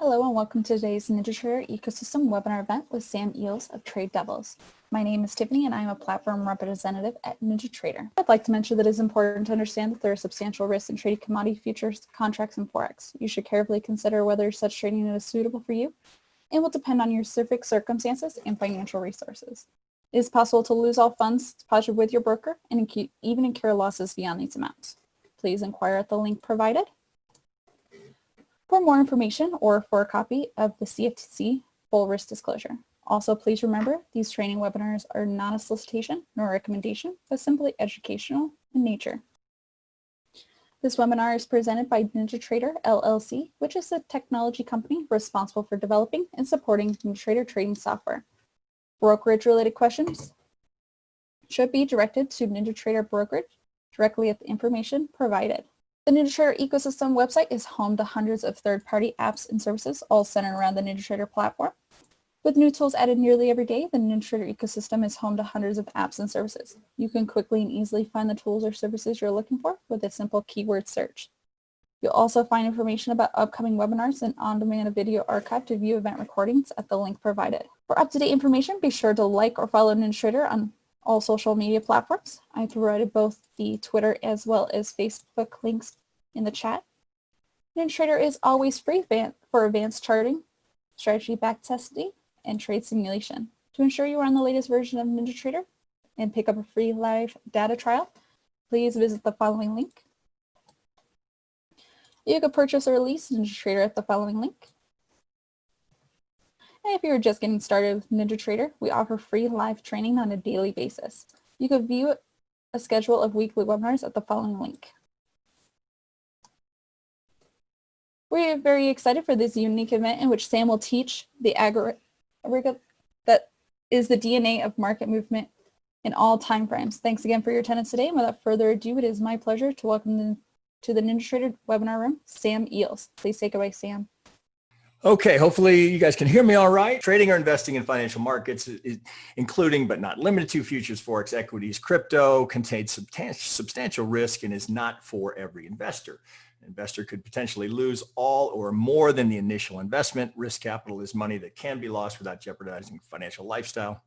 Hello and welcome to today's NinjaTrader Ecosystem webinar event with Sam Eells of TradeDevils. My name is Tiffany and I am a platform representative at NinjaTrader. I'd like to mention that it is important to understand that there are substantial risks in trading commodity futures, contracts, and Forex. You should carefully consider whether such trading is suitable for you and will depend on your specific circumstances and financial resources. It is possible to lose all funds deposited with your broker and even incur losses beyond these amounts. Please inquire at the link provided. For more information or for a copy of the CFTC full risk disclosure. Also, please remember these training webinars are not a solicitation nor a recommendation, but simply educational in nature. This webinar is presented by NinjaTrader LLC, which is a technology company responsible for developing and supporting NinjaTrader trading software. Brokerage-related questions should be directed to NinjaTrader Brokerage directly at the information provided. The NinjaTrader ecosystem website is home to hundreds of third-party apps and services, all centered around the NinjaTrader platform. With new tools added nearly every day, the NinjaTrader ecosystem is home to hundreds of apps and services. You can quickly and easily find the tools or services you're looking for with a simple keyword search. You'll also find information about upcoming webinars and on-demand video archive to view event recordings at the link provided. For up-to-date information, be sure to like or follow NinjaTrader on all social media platforms. I provided both the Twitter as well as Facebook links in the chat. NinjaTrader is always free for advanced charting, strategy backtesting, and trade simulation. To ensure you are on the latest version of NinjaTrader and pick up a free live data trial, please visit the following link. You can purchase or lease NinjaTrader at the following link. And if you're just getting started with NinjaTrader, we offer free live training on a daily basis. You can view a schedule of weekly webinars at the following link. We're very excited for this unique event in which Sam will teach the algorithm that is the DNA of market movement in all time frames. Thanks again for your attendance today. And without further ado, it is my pleasure to welcome to the NinjaTrader webinar room, Sam Eells. Please take it away, Sam. Okay, hopefully you guys can hear me all right. Trading or investing in financial markets, including but not limited to futures, forex, equities, crypto, contains substantial risk and is not for every investor. An investor could potentially lose all or more than the initial investment. Risk capital is money that can be lost without jeopardizing financial lifestyle.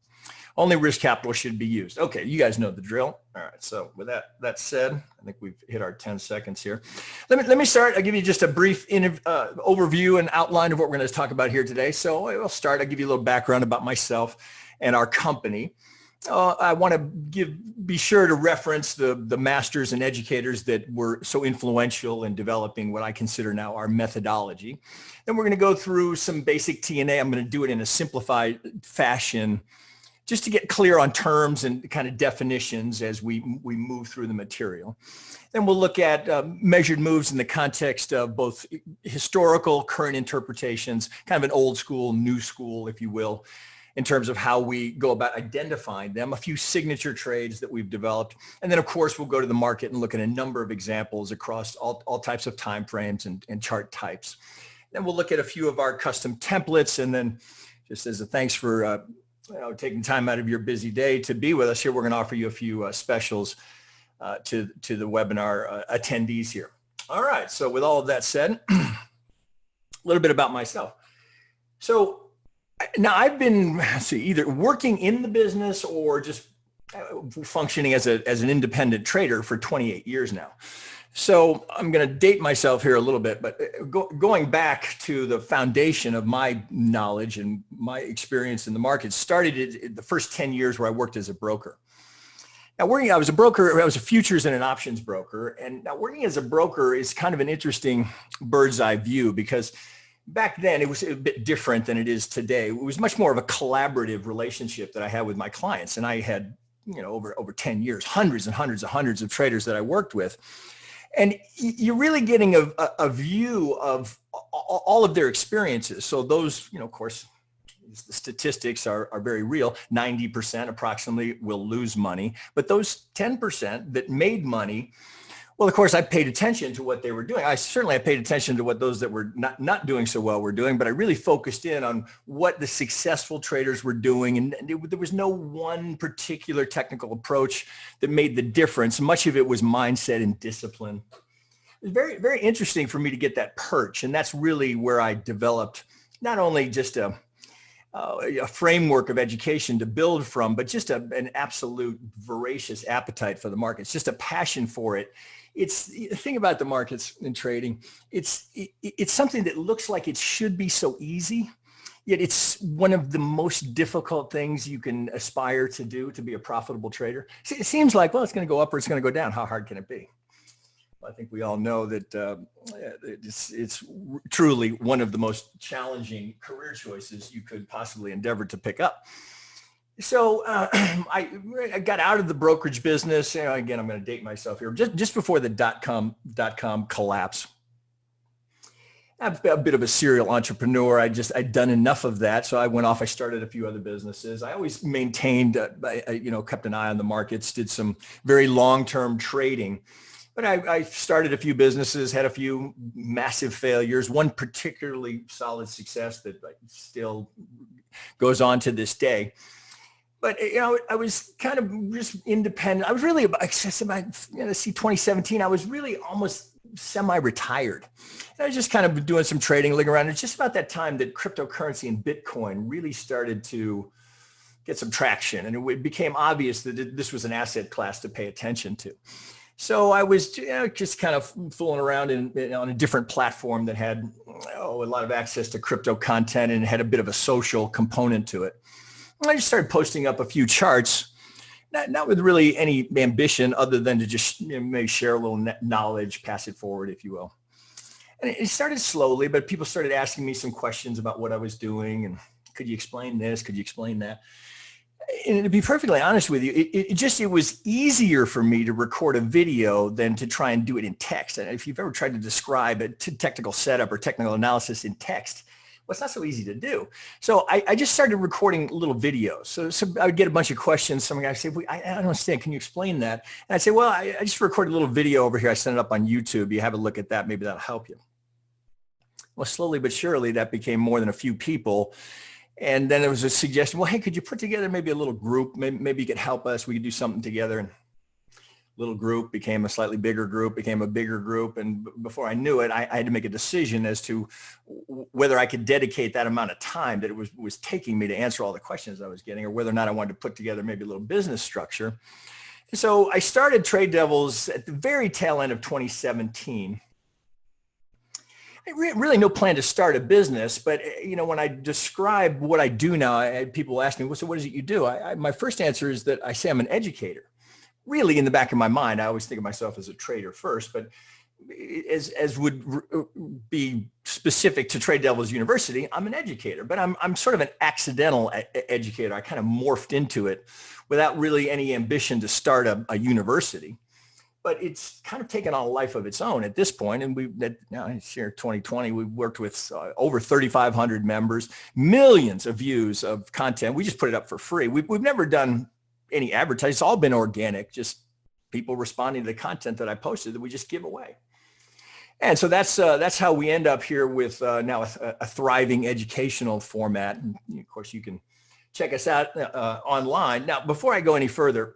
Only risk capital should be used. Okay, you guys know the drill. All right, so with that said, I think we've hit our 10 seconds here. Let me start. I'll give you just a brief overview and outline of what we're going to talk about here today. So I'll start. I'll give you a little background about myself and our company. I want to be sure to reference the masters and educators that were so influential in developing what I consider now our methodology. Then we're going to go through some basic T&A. I'm going to do it in a simplified fashion just to get clear on terms and kind of definitions as we move through the material. Then we'll look at measured moves in the context of both historical, current interpretations, kind of an old school, new school, if you will, in terms of how we go about identifying them, a few signature trades that we've developed. And then of course, we'll go to the market and look at a number of examples across all types of time frames and chart types. Then we'll look at a few of our custom templates. And then just as a thanks for taking time out of your busy day to be with us here, we're gonna offer you a few specials to the webinar attendees here. All right, so with all of that said, a little bit about myself. So now I've been either working in the business or just functioning as an independent trader for 28 years now. So I'm going to date myself here a little bit, but going back to the foundation of my knowledge and my experience in the market started in the first 10 years where I worked as a broker. Now I was a broker, I was a futures and an options broker. And now working as a broker is kind of an interesting bird's eye view because back then it was a bit different than it is today. It was much more of a collaborative relationship that I had with my clients. And I had, over 10 years, hundreds of traders that I worked with. And you're really getting a view of all of their experiences. So those, of course, the statistics are very real. 90% approximately will lose money. But those 10% that made money, well, of course, I paid attention to what they were doing. I paid attention to what those that were not doing so well were doing, but I really focused in on what the successful traders were doing. And there was no one particular technical approach that made the difference. Much of it was mindset and discipline. It's very, very interesting for me to get that perch. And that's really where I developed not only just a framework of education to build from, but just an absolute voracious appetite for the markets, just a passion for it. It's the thing about the markets and trading. It's something that looks like it should be so easy, yet it's one of the most difficult things you can aspire to do to be a profitable trader. It seems like, well, it's going to go up or it's going to go down. How hard can it be? I think we all know that it's truly one of the most challenging career choices you could possibly endeavor to pick up. So I got out of the brokerage business. Again, I'm going to date myself here. Just before the dot-com collapse. I'm a bit of a serial entrepreneur. I'd done enough of that. So I went off. I started a few other businesses. I always maintained, kept an eye on the markets, did some very long-term trading. But I started a few businesses, had a few massive failures, one particularly solid success that still goes on to this day. But, I was kind of just independent. I was really, about 2017, I was really almost semi-retired. And I was just kind of doing some trading, looking around. It's just about that time that cryptocurrency and Bitcoin really started to get some traction. And it became obvious that this was an asset class to pay attention to. So I was just kind of fooling around on a different platform that had a lot of access to crypto content and had a bit of a social component to it. And I just started posting up a few charts, not with really any ambition other than to just maybe share a little knowledge, pass it forward, if you will. And it started slowly, but people started asking me some questions about what I was doing and could you explain this? Could you explain that? And to be perfectly honest with you, it was easier for me to record a video than to try and do it in text. And if you've ever tried to describe a technical setup or technical analysis in text, well, it's not so easy to do. So I just started recording little videos. So I would get a bunch of questions. Some guy would say, I don't understand. Can you explain that? And I'd say, well, I just recorded a little video over here. I sent it up on YouTube. You have a look at that. Maybe that'll help you. Well, slowly but surely, that became more than a few people. And then there was a suggestion, well, hey, could you put together maybe a little group? Maybe you could help us. We could do something together. And little group became a slightly bigger group, became a bigger group. And before I knew it, I had to make a decision as to whether I could dedicate that amount of time that it was taking me to answer all the questions I was getting, or whether or not I wanted to put together maybe a little business structure. And so I started TradeDevils at the very tail end of 2017. Really no plan to start a business, but when I describe what I do now, people ask me, well, so what is it you do? My first answer is that I say I'm an educator. Really, in the back of my mind, I always think of myself as a trader first, but as would be specific to TradeDevils University, I'm an educator, but I'm sort of an accidental educator. I kind of morphed into it without really any ambition to start a university. But it's kind of taken on a life of its own at this point. And here 2020, we've worked with over 3,500 members, millions of views of content. We just put it up for free. We've never done any advertising. It's all been organic, just people responding to the content that I posted that we just give away. And so that's how we end up here with now a thriving educational format. And of course, you can check us out online. Now, before I go any further,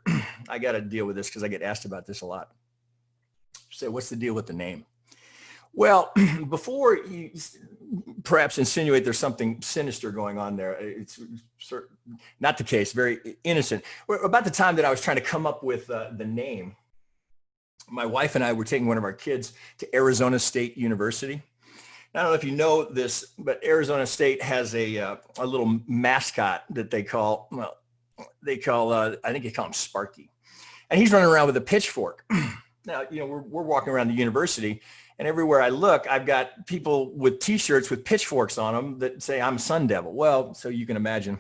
I got to deal with this because I get asked about this a lot. So what's the deal with the name? Well, before you perhaps insinuate there's something sinister going on there, it's not the case, very innocent. About the time that I was trying to come up with the name, my wife and I were taking one of our kids to Arizona State University. I don't know if you know this, but Arizona State has a little mascot that they call I think they call him Sparky. And he's running around with a pitchfork. Now, we're walking around the university, and everywhere I look, I've got people with T-shirts with pitchforks on them that say I'm Sun Devil. Well, so you can imagine,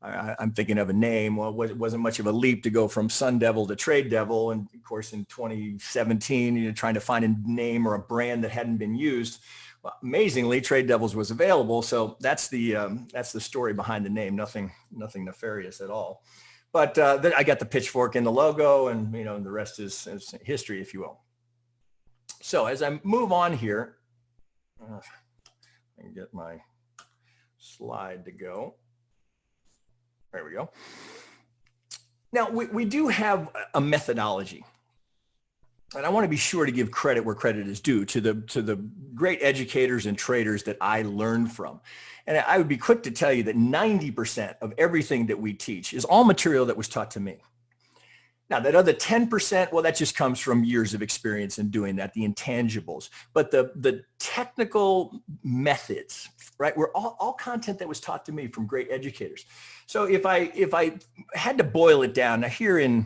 I'm thinking of a name. Well, it wasn't much of a leap to go from Sun Devil to Trade Devil. And of course, in 2017, trying to find a name or a brand that hadn't been used. Well, amazingly, TradeDevils was available. So that's the story behind the name. Nothing nefarious at all. But then I got the pitchfork in the logo, and the rest is history, if you will. So as I move on here, I can get my slide to go. There we go. Now we do have a methodology. and I want to be sure to give credit where credit is due to the great educators and traders that I learned from. And I would be quick to tell you that 90% of everything that we teach is all material that was taught to me. Now, that other 10%, well, that just comes from years of experience in doing that, the intangibles. But the technical methods, right, were all content that was taught to me from great educators. So if I had to boil it down, now here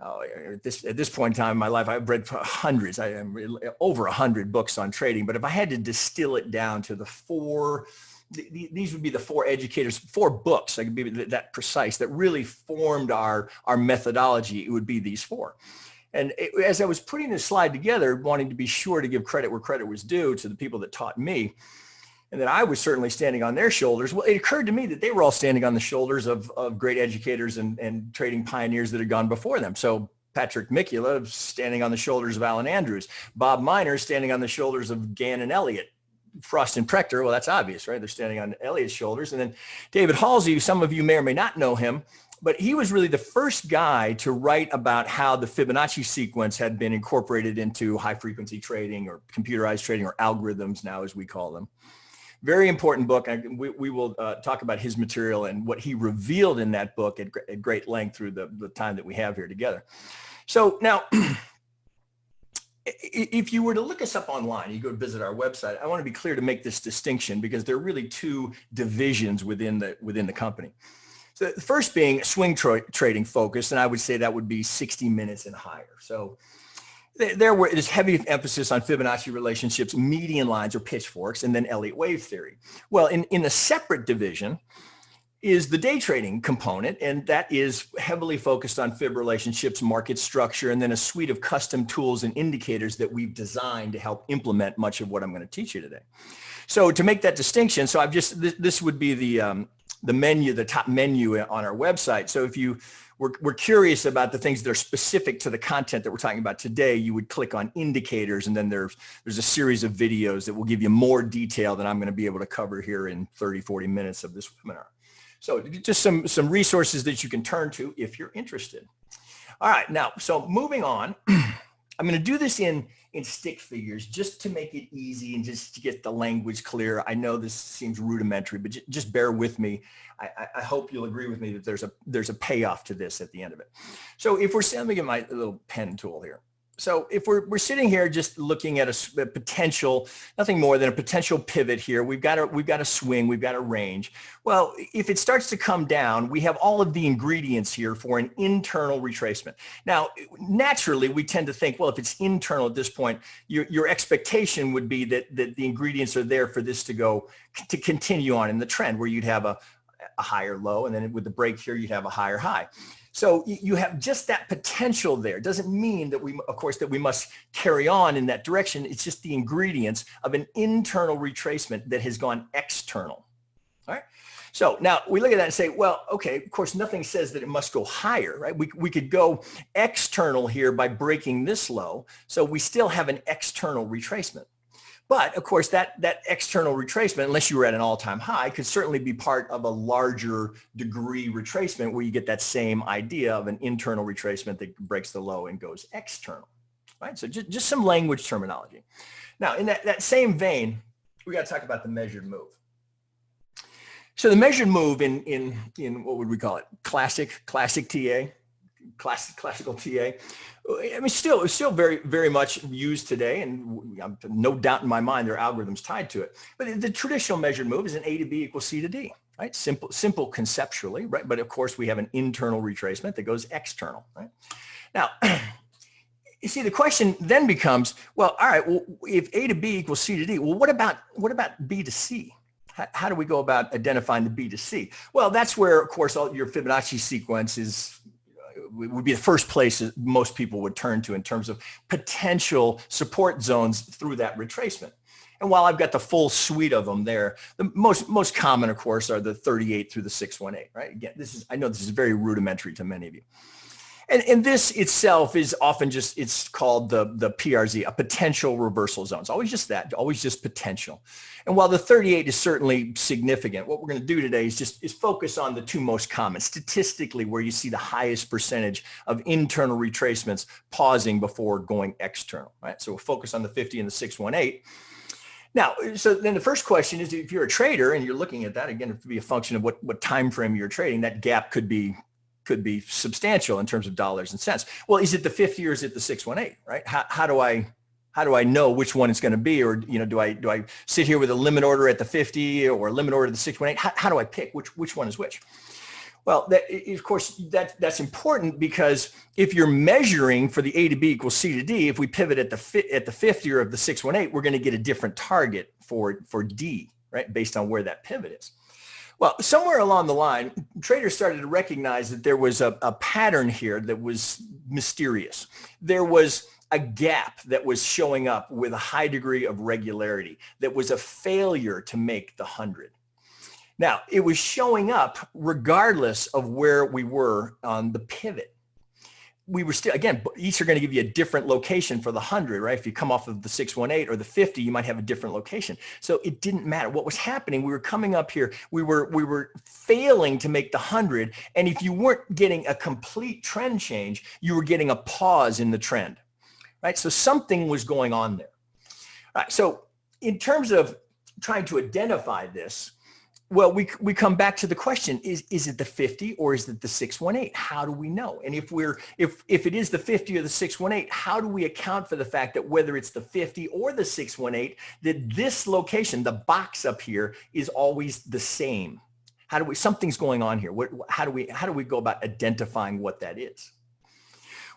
at this point in time in my life, I've read hundreds, I am over 100 books on trading. But if I had to distill it down to the four, these would be the four educators, four books, I could be that precise, that really formed our methodology. It would be these four. And as I was putting this slide together, wanting to be sure to give credit where credit was due to the people that taught me, and that I was certainly standing on their shoulders, well, it occurred to me that they were all standing on the shoulders of great educators and trading pioneers that had gone before them. So Patrick Mikula standing on the shoulders of Alan Andrews, Bob Miner standing on the shoulders of Gann and Elliott, Frost and Prechter, well, that's obvious, right? They're standing on Elliott's shoulders. And then David Halsey, some of you may or may not know him, but he was really the first guy to write about how the Fibonacci sequence had been incorporated into high-frequency trading or computerized trading, or algorithms now, as we call them. Very important book. We will talk about his material and what he revealed in that book at great length through the time that we have here together. So now, if you were to look us up online, you go to visit our website, I want to be clear to make this distinction because there are really two divisions within the company. So the first being swing trading focused, and I would say that would be 60 minutes and higher. So there's heavy emphasis on Fibonacci relationships, median lines or pitchforks, and then Elliott wave theory. Well, in a separate division is the day trading component, and that is heavily focused on Fib relationships, market structure, and then a suite of custom tools and indicators that we've designed to help implement much of what I'm going to teach you today. So to make that distinction, so this would be the menu, the top menu on our website. So if you we're curious about the things that are specific to the content that we're talking about today, you would click on indicators, and then there's a series of videos that will give you more detail than I'm going to be able to cover here in 30, 40 minutes of this webinar. So just some resources that you can turn to if you're interested. All right, now, so moving on, I'm going to do this in stick figures just to make it easy and just to get the language clear. I know this seems rudimentary, but just bear with me. I hope you'll agree with me that there's a payoff to this at the end of it. So if let me get my little pen tool here. So if we're sitting here just looking at a potential, nothing more than a potential pivot here, we've got a swing, we've got a range. Well, if it starts to come down, we have all of the ingredients here for an internal retracement. Now, naturally, we tend to think, well, if it's internal at this point, your expectation would be that the ingredients are there for this to continue on in the trend, where you'd have a higher low, and then with the break here, you'd have a higher high. So you have just that potential there. It doesn't mean that we must carry on in that direction. It's just the ingredients of an internal retracement that has gone external. All right. So now we look at that and say, well, okay, of course, nothing says that it must go higher, right? We could go external here by breaking this low. So we still have an external retracement. But of course, that external retracement, unless you were at an all-time high, could certainly be part of a larger degree retracement where you get that same idea of an internal retracement that breaks the low and goes external, right? So just some language terminology. Now, in that same vein, we got to talk about the measured move. So the measured move in what would we call it? Classical TA. I mean, still very, very much used today, and no doubt in my mind there are algorithms tied to it. But the traditional measured move is an A to B equals C to D, right? Simple conceptually, right? But of course, we have an internal retracement that goes external, right? Now, you see, the question then becomes, well, all right, well, if A to B equals C to D, well, what about B to C? How do we go about identifying the B to C? Well, that's where, of course, all your Fibonacci sequence would be the first place that most people would turn to in terms of potential support zones through that retracement. And while I've got the full suite of them there, the most common, of course, are the 38 through the 618, right? Again, I know this is very rudimentary to many of you. And this itself is often just, it's called the PRZ, a potential reversal zone. It's always just that, always just potential. And while the 38 is certainly significant, what we're going to do today is focus on the two most common, statistically, where you see the highest percentage of internal retracements pausing before going external, right? So we'll focus on the 50 and the 618. Now, so then the first question is, if you're a trader and you're looking at that, again, it could be a function of what time frame you're trading, that gap could be substantial in terms of dollars and cents. Well, is it the 50 or is it the 618, right? How do I know which one it's going to be? Or, do I sit here with a limit order at the 50 or a limit order at the 618? How do I pick which one is which? Well, of course, that's important, because if you're measuring for the A to B equals C to D, if we pivot at the 50 or of the 618, we're going to get a different target for D, right? Based on where that pivot is. Well, somewhere along the line, traders started to recognize that there was a pattern here that was mysterious. There was a gap that was showing up with a high degree of regularity that was a failure to make the 100. Now, it was showing up regardless of where we were on the pivot. We were still, again, each are going to give you a different location for the 100, right? If you come off of the 618 or the 50, you might have a different location. So it didn't matter. What was happening, we were coming up here, we were failing to make the 100. And if you weren't getting a complete trend change, you were getting a pause in the trend, right? So something was going on there. All right, so in terms of trying to identify this, well, we come back to the question, is it the 50 or is it the 618? How do we know? And if it is the 50 or the 618, how do we account for the fact that whether it's the 50 or the 618, that this location, the box up here, is always the same? Something's going on here. How do we go about identifying what that is?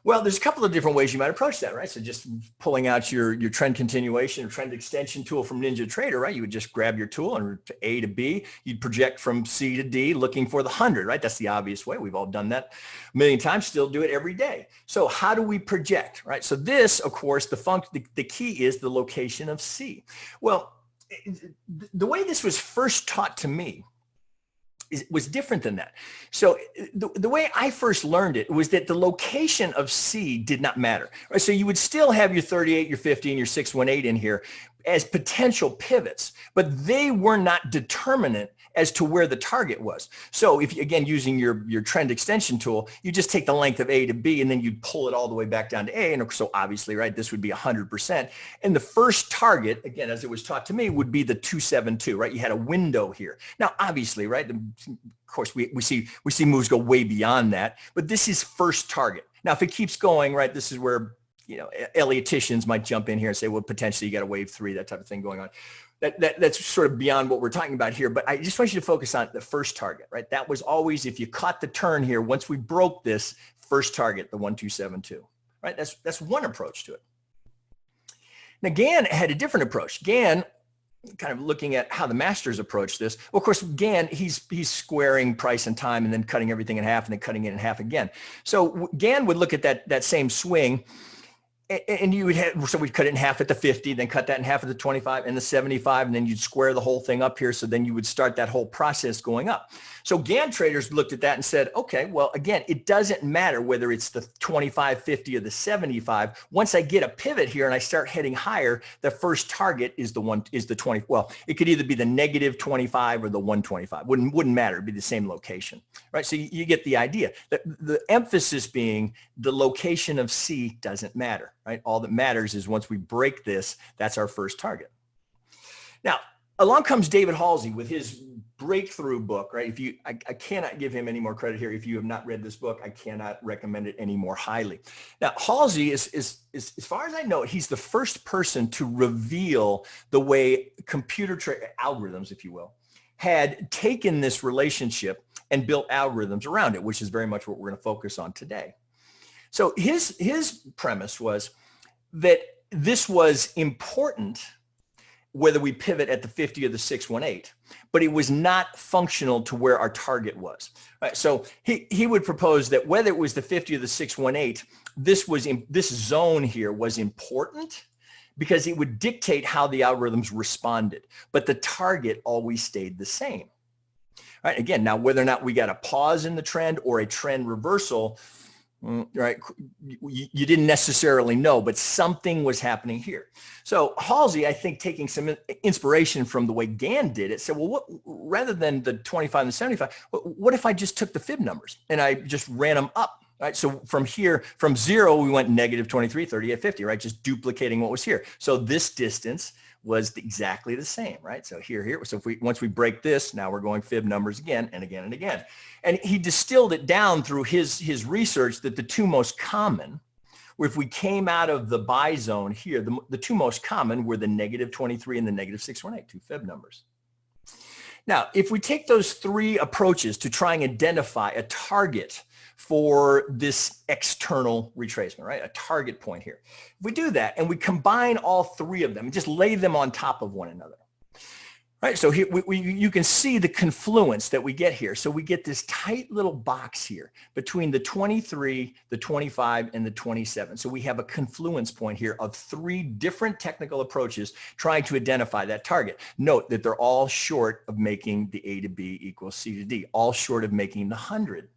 Well, there's a couple of different ways you might approach that, right? So just pulling out your trend continuation or trend extension tool from NinjaTrader, right? You would just grab your tool and to A to B, you'd project from C to D looking for the 100, right? That's the obvious way. We've all done that a million times, still do it every day. So how do we project, right? So this, of course, the key is the location of C. Well, the way this was first taught to me was different than that. So the way I first learned it was that the location of C did not matter. Right? So you would still have your 38, your 50, and your 618 in here as potential pivots, but they were not determinant as to where the target was. So if, again, using your trend extension tool, you just take the length of A to B and then you pull it all the way back down to A. And so obviously, right, this would be 100%. And the first target, again, as it was taught to me, would be the 272, right? You had a window here. Now, obviously, right, of course, we see moves go way beyond that, but this is first target. Now, if it keeps going, right, this is where, Ellioticians might jump in here and say, well, potentially you got a wave 3, that type of thing going on. That's sort of beyond what we're talking about here, but I just want you to focus on the first target, right? That was always, if you caught the turn here, once we broke this first target, the 1272, right? That's one approach to it. Now, Gann had a different approach. Gann, kind of looking at how the masters approach this. Well, of course, Gann, he's squaring price and time and then cutting everything in half and then cutting it in half again. So Gann would look at that same swing, and you would have, so we'd cut it in half at the 50, then cut that in half at the 25 and the 75, and then you'd square the whole thing up here. So then you would start that whole process going up. So Gann traders looked at that and said, okay, well, again, it doesn't matter whether it's the 25, 50, or the 75. Once I get a pivot here and I start heading higher, the first target is the 20. Well, it could either be the negative 25 or the 125. Wouldn't matter. It'd be the same location, right? So you get the idea. The emphasis being the location of C doesn't matter. Right? All that matters is once we break this, that's our first target. Now, along comes David Halsey with his breakthrough book, right? I cannot give him any more credit here. If you have not read this book, I cannot recommend it any more highly. Now, Halsey is as far as I know, he's the first person to reveal the way computer algorithms, if you will, had taken this relationship and built algorithms around it, which is very much what we're going to focus on today. So his premise was that this was important whether we pivot at the 50 or the 618, but it was not functional to where our target was. Right? So he would propose that whether it was the 50 or the 618, this zone here was important because it would dictate how the algorithms responded, but the target always stayed the same. Right? Again, now whether or not we got a pause in the trend or a trend reversal, Right? You didn't necessarily know, but something was happening here. So Halsey, I think, taking some inspiration from the way Gann did it, said, well, rather than the 25 and the 75, what if I just took the fib numbers and I just ran them up? Right. So from here, from 0, we went negative 23, 38, 50, right? Just duplicating what was here. So this distance was exactly the same, right? So here. So once we break this, now we're going fib numbers again and again and again. And he distilled it down through his research that the two most common, if we came out of the buy zone here, the two most common were the negative 23 and the negative 618, two fib numbers. Now, if we take those three approaches to try and identify a target for this external retracement, right? A target point here. If we do that and we combine all three of them and just lay them on top of one another, right? So here you can see the confluence that we get here. So we get this tight little box here between the 23, the 25, and the 27. So we have a confluence point here of three different technical approaches trying to identify that target. Note that they're all short of making the A to B equals C to D, all short of making the 100.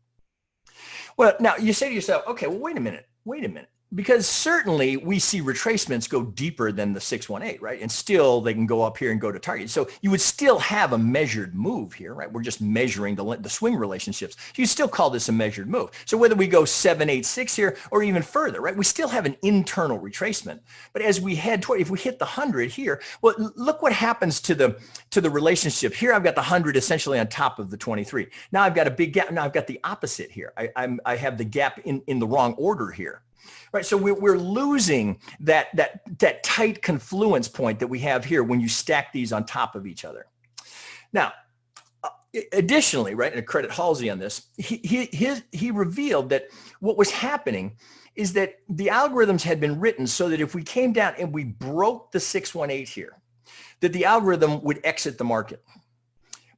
Well, now you say to yourself, okay, well, wait a minute. Because certainly we see retracements go deeper than the 618, right? And still they can go up here and go to target. So you would still have a measured move here, right? We're just measuring the swing relationships. You still call this a measured move. So whether we go 786 here or even further, right? We still have an internal retracement. But as we head toward, if we hit the 100 here, well, look what happens to the relationship. Here I've got the 100 essentially on top of the 23. Now I've got a big gap. Now I've got the opposite here. I have the gap in the wrong order here. Right, so we're losing that tight confluence point that we have here when you stack these on top of each other. Now, additionally, right, and I credit Halsey on this, he revealed that what was happening is that the algorithms had been written so that if we came down and we broke the 618 here, that the algorithm would exit the market,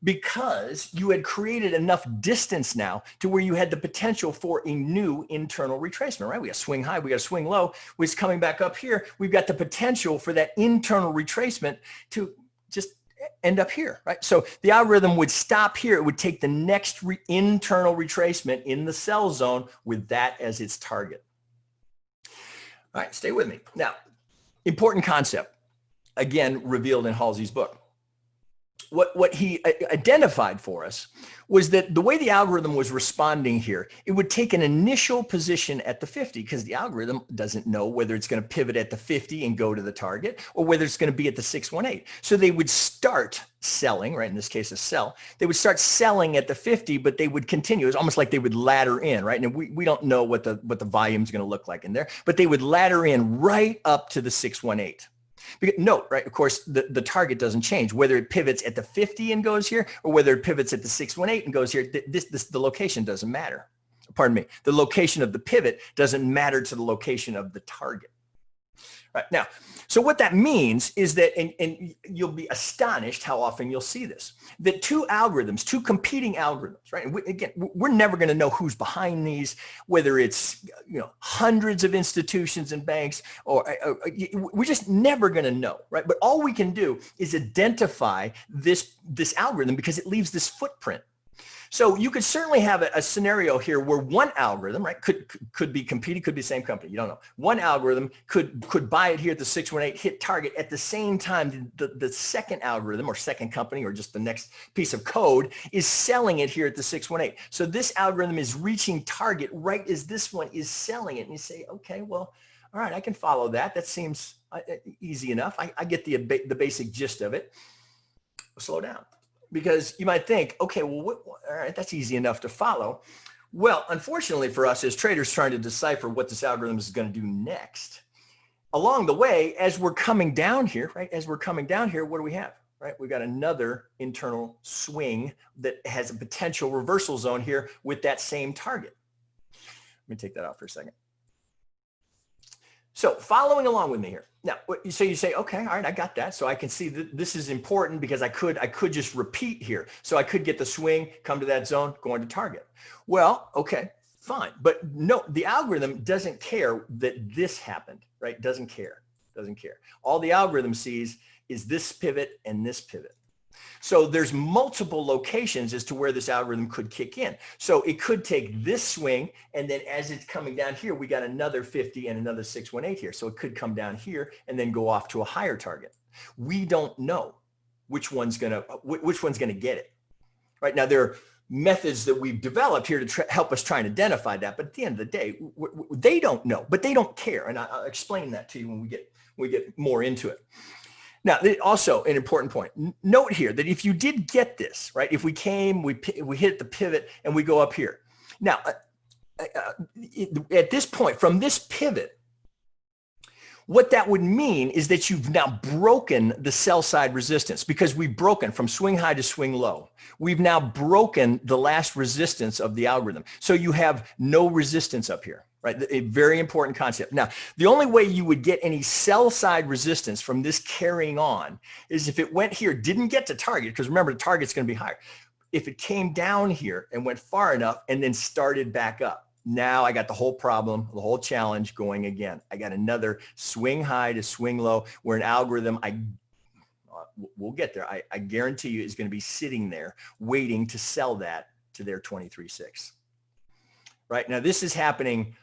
because you had created enough distance now to where you had the potential for a new internal retracement, right? We got swing high, we got swing low. We're coming back up here. We've got the potential for that internal retracement to just end up here, right? So the algorithm would stop here. It would take the next internal retracement in the sell zone with that as its target. All right, stay with me. Now, important concept, again, revealed in Halsey's book. What he identified for us was that the way the algorithm was responding here, it would take an initial position at the 50 because the algorithm doesn't know whether it's going to pivot at the 50 and go to the target or whether it's going to be at the 618. So they would start selling, right? In this case, a sell. They would start selling at the 50, but they would continue. It's almost like they would ladder in, right? And we don't know what the volume is going to look like in there, but they would ladder in right up to the 618. Note, right, of course, the target doesn't change, whether it pivots at the 50 and goes here or whether it pivots at the 618 and goes here. The location doesn't matter. Pardon me. The location of the pivot doesn't matter to the location of the target. Right now, so what that means is that, and you'll be astonished how often you'll see this, that two competing algorithms, right? And again, we're never going to know who's behind these, whether it's hundreds of institutions and banks, or we're just never going to know, right? But all we can do is identify this algorithm because it leaves this footprint. So you could certainly have a scenario here where one algorithm, right, could be competing, could be the same company, you don't know. One algorithm could buy it here at the 618, hit target at the same time the second algorithm or second company or just the next piece of code is selling it here at the 618. So this algorithm is reaching target right as this one is selling it. And you say, okay, well, all right, I can follow that. That seems easy enough. I get the basic gist of it. Slow down. Because you might think, okay, well, all right, that's easy enough to follow. Well, unfortunately for us as traders trying to decipher what this algorithm is going to do next, along the way, as we're coming down here, right, what do we have, right? We've got another internal swing that has a potential reversal zone here with that same target. Let me take that out for a second. So following along with me here. Now, so you say, okay, all right, I got that. So I can see that this is important because I could just repeat here. So I could get the swing, come to that zone, go into target. Well, okay, fine. But no, the algorithm doesn't care that this happened, right? Doesn't care. All the algorithm sees is this pivot and this pivot. So there's multiple locations as to where this algorithm could kick in. So it could take this swing, and then as it's coming down here, we got another 50 and another 618 here. So it could come down here and then go off to a higher target. We don't know which one's gonna get it. Right now, there are methods that we've developed here to help us try and identify that. But at the end of the day, they don't know, but they don't care. And I'll explain that to you when we get more into it. Now, also an important point. Note here that if you did get this, right, if we hit the pivot and we go up here. Now, at this point, from this pivot, what that would mean is that you've now broken the sell side resistance, because we've broken from swing high to swing low. We've now broken the last resistance of the algorithm. So you have no resistance up here, right? A very important concept. Now, the only way you would get any sell side resistance from this carrying on is if it went here, didn't get to target, because remember, the target's going to be higher. If it came down here and went far enough and then started back up. Now I got the whole problem, the whole challenge going again. I got another swing high to swing low where an algorithm, we'll get there. I guarantee you is going to be sitting there waiting to sell that to their 23.6. Right now, this is happening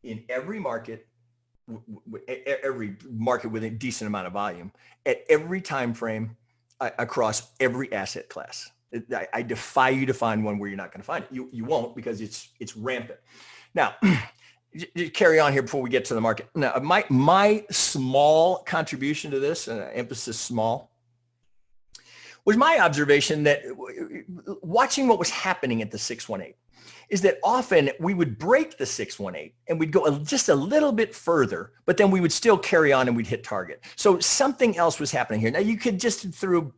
in every market with a decent amount of volume at every time frame across every asset class. I defy you to find one where you're not going to find it. You won't, because it's rampant. Now, carry on here before we get to the market. Now, my small contribution to this, emphasis small, was my observation that watching what was happening at the 618 is that often we would break the 618 and we'd go just a little bit further, but then we would still carry on and we'd hit target. So something else was happening here. Now, you could just through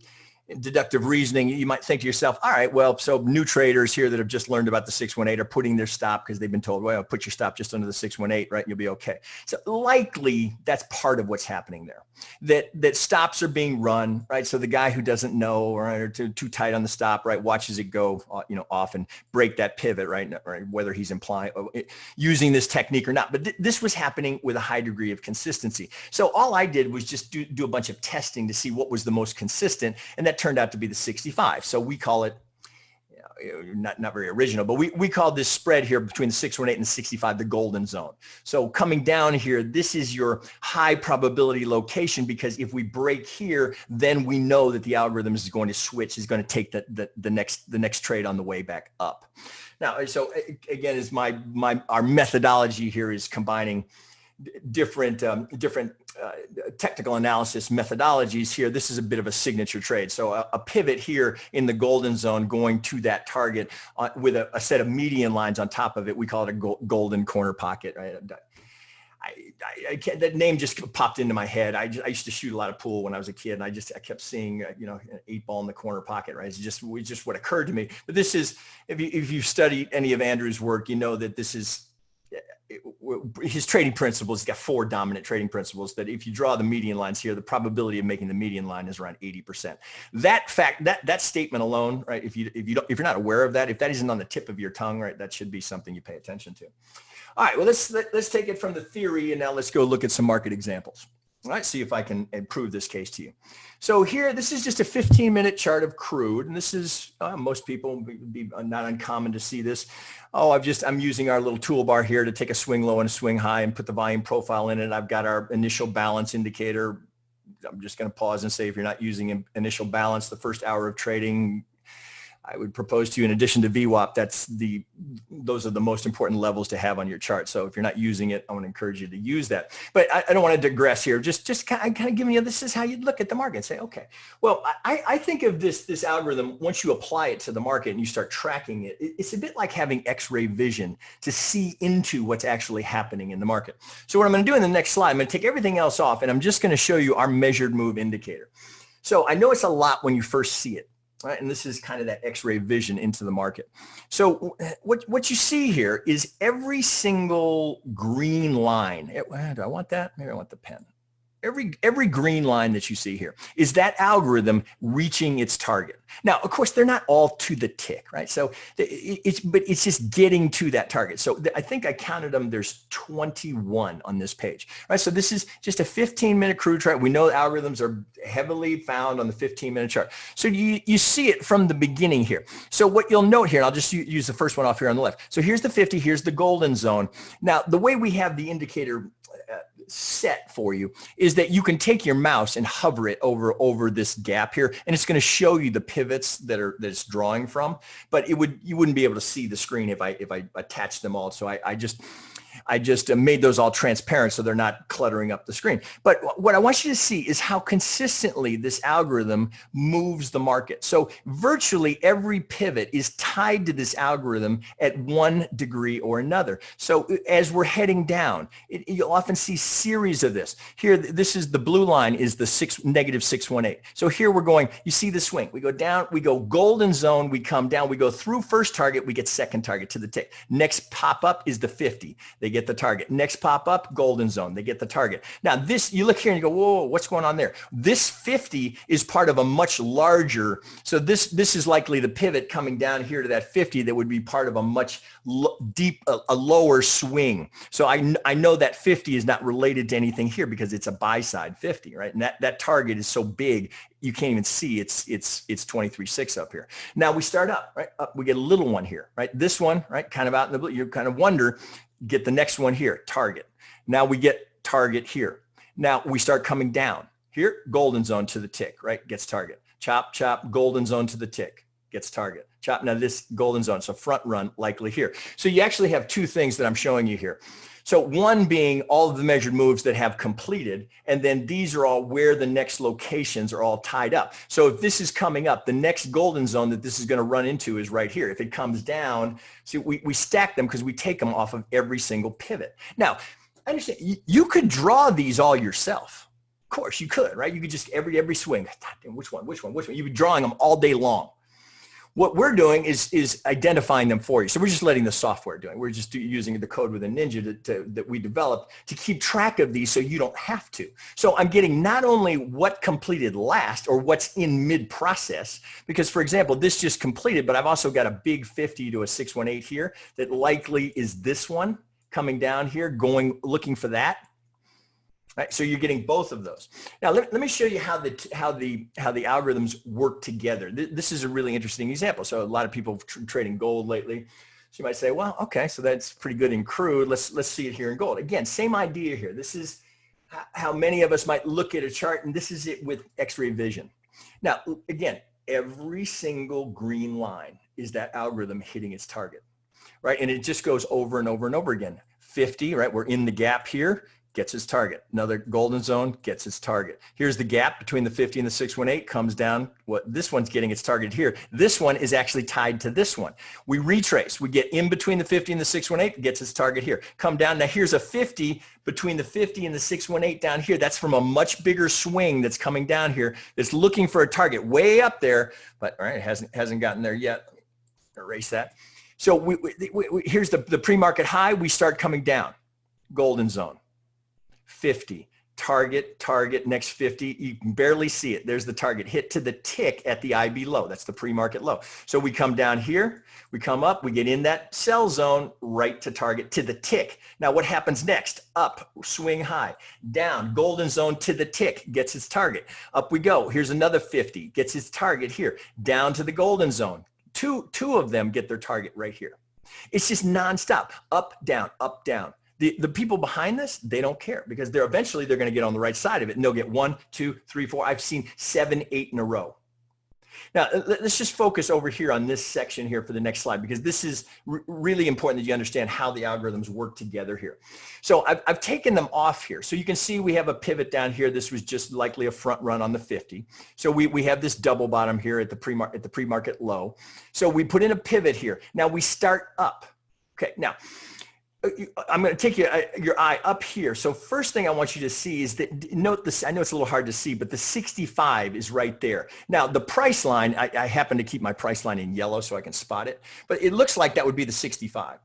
deductive reasoning, you might think to yourself, all right, well, so new traders here that have just learned about the 618 are putting their stop because they've been told, well, put your stop just under the 618, right? You'll be okay. So likely that's part of what's happening there, that stops are being run, right? So the guy who doesn't know, right, or too tight on the stop, right, watches it go, off and break that pivot, right? Whether he's using this technique or not. But this was happening with a high degree of consistency. So all I did was just do a bunch of testing to see what was the most consistent, and that turned out to be the 65. So we call it, not very original, but we call this spread here between the 618 and the 65 the golden zone. So coming down here, this is your high probability location, because if we break here, then we know that the algorithm is going to switch, is going to take the next trade on the way back up. Now, so again, is our methodology here is combining different technical analysis methodologies here. This is a bit of a signature trade. So a pivot here in the golden zone going to that target with a set of median lines on top of it. We call it a golden corner pocket, right? I can't, that name just popped into my head. I used to shoot a lot of pool when I was a kid, and I kept seeing, an 8-ball in the corner pocket, right? It's just what occurred to me. But this is, if you've studied any of Andrew's work, you know that this is, his trading principles. He's got 4 dominant trading principles that if you draw the median lines here, the probability of making the median line is around 80%. That statement alone, right? If you're not aware of that, if that isn't on the tip of your tongue, right, that should be something you pay attention to. All right, well, let's take it from the theory, and now let's go look at some market examples. All right, see if I can prove this case to you. So here, this is just a 15-minute chart of crude, and this is, most people would be not uncommon to see this. I'm using our little toolbar here to take a swing low and a swing high and put the volume profile in it. I've got our initial balance indicator. I'm just going to pause and say, if you're not using initial balance the first hour of trading, I would propose to you, in addition to VWAP, those are the most important levels to have on your chart. So if you're not using it, I want to encourage you to use that. But I don't want to digress here. Just kind of giving you, this is how you look at the market and say, okay, well, I think of this algorithm, once you apply it to the market and you start tracking it, it's a bit like having X-ray vision to see into what's actually happening in the market. So what I'm going to do in the next slide, I'm going to take everything else off, and I'm just going to show you our measured move indicator. So I know it's a lot when you first see it. Right, and this is kind of that X-ray vision into the market. So what you see here is every single green line. Do I want that? Maybe I want the pen. Every green line that you see here is that algorithm reaching its target. Now, of course, they're not all to the tick, right? So but it's just getting to that target. So I think I counted them. There's 21 on this page, right? So this is just a 15-minute crude chart. We know algorithms are heavily found on the 15-minute chart. So you see it from the beginning here. So what you'll note here, and I'll just use the first one off here on the left. So here's the 50, here's the golden zone. Now, the way we have the indicator set for you is that you can take your mouse and hover it over this gap here, and it's going to show you the pivots that it's drawing from. But you wouldn't be able to see the screen if I attached them all. So I just made those all transparent so they're not cluttering up the screen. But what I want you to see is how consistently this algorithm moves the market. So virtually every pivot is tied to this algorithm at 1 degree or another. So as we're heading down, you'll often see series of this. Here, this is the blue line is the -618. So here we're going, you see the swing. We go down, we go golden zone, we come down, we go through first target, we get second target to the tick. Next pop up is the 50. They get the target. Next pop up, golden zone. They get the target. Now this, you look here and you go, whoa, what's going on there? This 50 is part of a much larger, so this is likely the pivot coming down here to that 50 that would be part of a much a lower swing. So I know that 50 is not related to anything here because it's a buy side 50, right? And that target is so big, you can't even see it's 23.6 up here. Now we start up, right? Up, we get a little one here, right? This one, right? Kind of out in the blue, you kind of wonder, get the next one here, target. Now we get target here. Now we start coming down here, golden zone to the tick, right? Gets target. Chop, chop, golden zone to the tick, gets target. Chop, now this golden zone, so front run likely here. So you actually have two things that I'm showing you here. So one being all of the measured moves that have completed, and then these are all where the next locations are all tied up. So if this is coming up, the next golden zone that this is going to run into is right here. If it comes down, see, we stack them because we take them off of every single pivot. Now, I understand you could draw these all yourself. Of course you could, right? You could just every swing, which one? You'd be drawing them all day long. What we're doing is identifying them for you. So we're just letting the software do it. We're just using the code with a Ninja that we developed to keep track of these so you don't have to. So I'm getting not only what completed last or what's in mid-process, because for example, this just completed, but I've also got a big 50 to a 618 here that likely is this one coming down here, looking for that. Right, so you're getting both of those. Now let me show you how the algorithms work together. This is a really interesting example. So a lot of people trading gold lately. So you might say, well, okay, so that's pretty good in crude. Let's see it here in gold. Again, same idea here. This is how many of us might look at a chart, and this is it with X-ray vision. Now, again, every single green line is that algorithm hitting its target, right? And it just goes over and over and over again. 50, right? We're in the gap here. Gets its target. Another golden zone gets its target. Here's the gap between the 50 and the 618, comes down. This one's getting its target here. This one is actually tied to this one. We retrace. We get in between the 50 and the 618, gets its target here. Come down. Now here's a 50 between the 50 and the 618 down here. That's from a much bigger swing that's coming down here that's looking for a target way up there, but all right, it hasn't gotten there yet. Erase that. So here's the pre-market high. We start coming down. Golden zone. 50, target, next 50. You can barely see it. There's the target hit to the tick at the IB low. That's the pre-market low. So we come down here, we come up, we get in that sell zone right to target to the tick. Now what happens next? Up, swing high, down, golden zone to the tick, gets its target. Up we go. Here's another 50, gets its target here, down to the golden zone. Two of them get their target right here. It's just nonstop, up, down, up, down. The people behind this, they don't care because eventually they're going to get on the right side of it and they'll get 1, 2, 3, 4. I've seen 7, 8 in a row. Now, let's just focus over here on this section here for the next slide because this is really important that you understand how the algorithms work together here. So I've taken them off here. So you can see we have a pivot down here. This was just likely a front run on the 50. So we have this double bottom here at the pre-market low. So we put in a pivot here. Now we start up. Okay, now I'm going to take your eye up here. So first thing I want you to see is that, note this, I know it's a little hard to see, but the 65 is right there. Now the price line, I happen to keep my price line in yellow so I can spot it, but it looks like that would be the 65.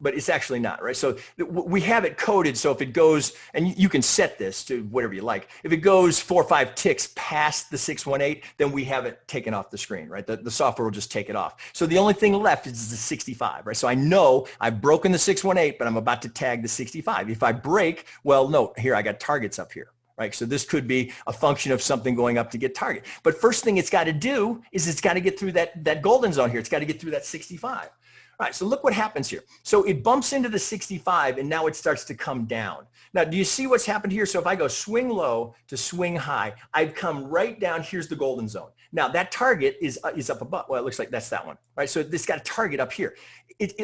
but it's actually not, right? So we have it coded. So if it goes, and you can set this to whatever you like. If it goes 4 or 5 ticks past the 618, then we have it taken off the screen, right? The software will just take it off. So the only thing left is the 65, right? So I know I've broken the 618, but I'm about to tag the 65. If I break, well, no, here I got targets up here. Right. So this could be a function of something going up to get target. But first thing it's got to do is it's got to get through that golden zone here. It's got to get through that 65. All right, so look what happens here. So it bumps into the 65 and now it starts to come down. Now, do you see what's happened here? So if I go swing low to swing high, I've come right down. Here's the golden zone. Now that target is up above. Well, it looks like that's that one, right? So this got a target up here.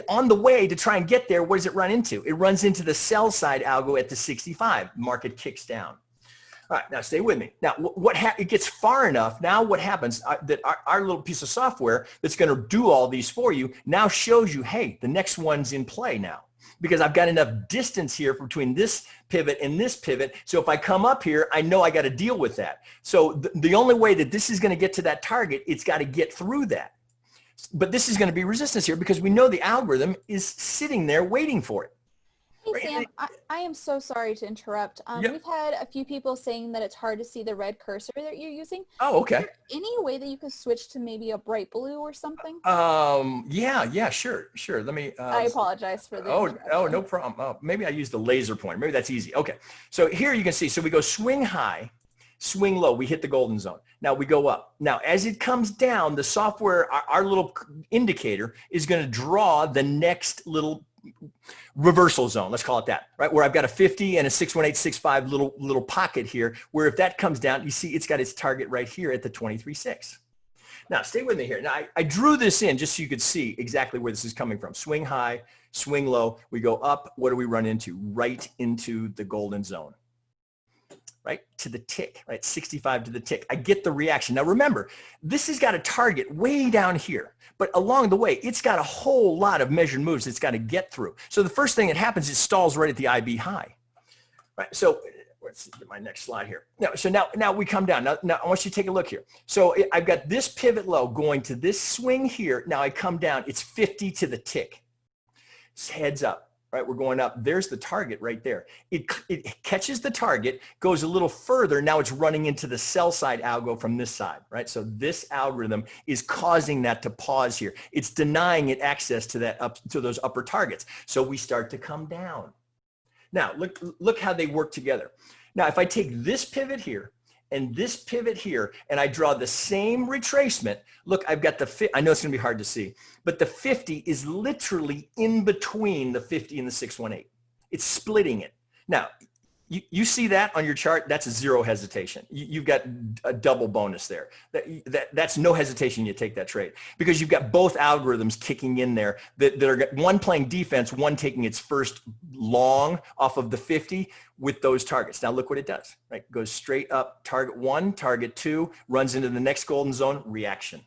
On the way to try and get there, what does it run into? It runs into the sell side algo at the 65. Market kicks down. All right, now stay with me. Now, it gets far enough. Now what happens that our little piece of software that's going to do all these for you now shows you, hey, the next one's in play now because I've got enough distance here between this pivot and this pivot. So if I come up here, I know I got to deal with that. So the only way that this is going to get to that target, it's got to get through that. But this is going to be resistance here because we know the algorithm is sitting there waiting for it. Hey, Sam, I am so sorry to interrupt. Yep. We've had a few people saying that it's hard to see the red cursor that you're using. Oh, okay. Is there any way that you could switch to maybe a bright blue or something? Yeah, sure. Let me. I apologize for the Oh, no problem. Oh, maybe I used the laser pointer. Maybe that's easy. Okay. So here you can see. So we go swing high, swing low. We hit the golden zone. Now we go up. Now as it comes down, the software, our little indicator is going to draw the next little reversal zone, let's call it that, right? Where I've got a 50 and a 61865 little pocket here, where if that comes down, you see it's got its target right here at the 23.6. Now stay with me here. Now I drew this in just so you could see exactly where this is coming from. Swing high, swing low, we go up. What do we run into? Right into the golden zone. Right to the tick, right? 65 to the tick. I get the reaction. Now remember, this has got a target way down here, but along the way, it's got a whole lot of measured moves it's got to get through. So the first thing that happens is it stalls right at the IB high, right? So let's get my next slide here. Now we come down. Now I want you to take a look here. So I've got this pivot low going to this swing here. Now I come down, it's 50 to the tick. It's heads up. Right, we're going up. There's the target right there. It catches the target, goes a little further. Now it's running into the sell side algo from this side, right? So this algorithm is causing that to pause here. It's denying it access to those upper targets. So we start to come down. Now look how they work together. Now if I take this pivot here and this pivot here, and I draw the same retracement, look, I've got I know it's gonna be hard to see, but the 50 is literally in between the 50 and the 618. It's splitting it. Now, you see that on your chart, that's a zero hesitation. You've got a double bonus there. That's no hesitation you take that trade because you've got both algorithms kicking in there that are one playing defense, one taking its first long off of the 50 with those targets. Now look what it does, right? Goes straight up, target 1, target 2, runs into the next golden zone, reaction.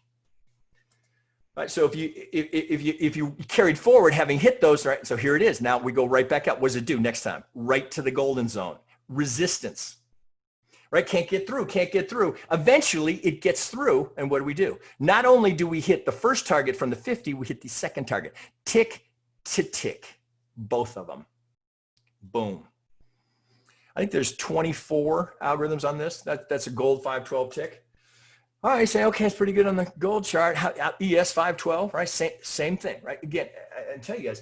Right, so if you carried forward having hit those, right, so here it is. Now we go right back up. What does it do next time? Right to the golden zone. Resistance. Right, can't get through. Eventually it gets through, and what do? Not only do we hit the first target from the 50, we hit the second target. Tick to tick, both of them. Boom. I think there's 24 algorithms on this. That's a gold 512 tick. All right, you say, okay, it's pretty good on the gold chart. ES 512, right? Same thing, right? Again, I tell you guys,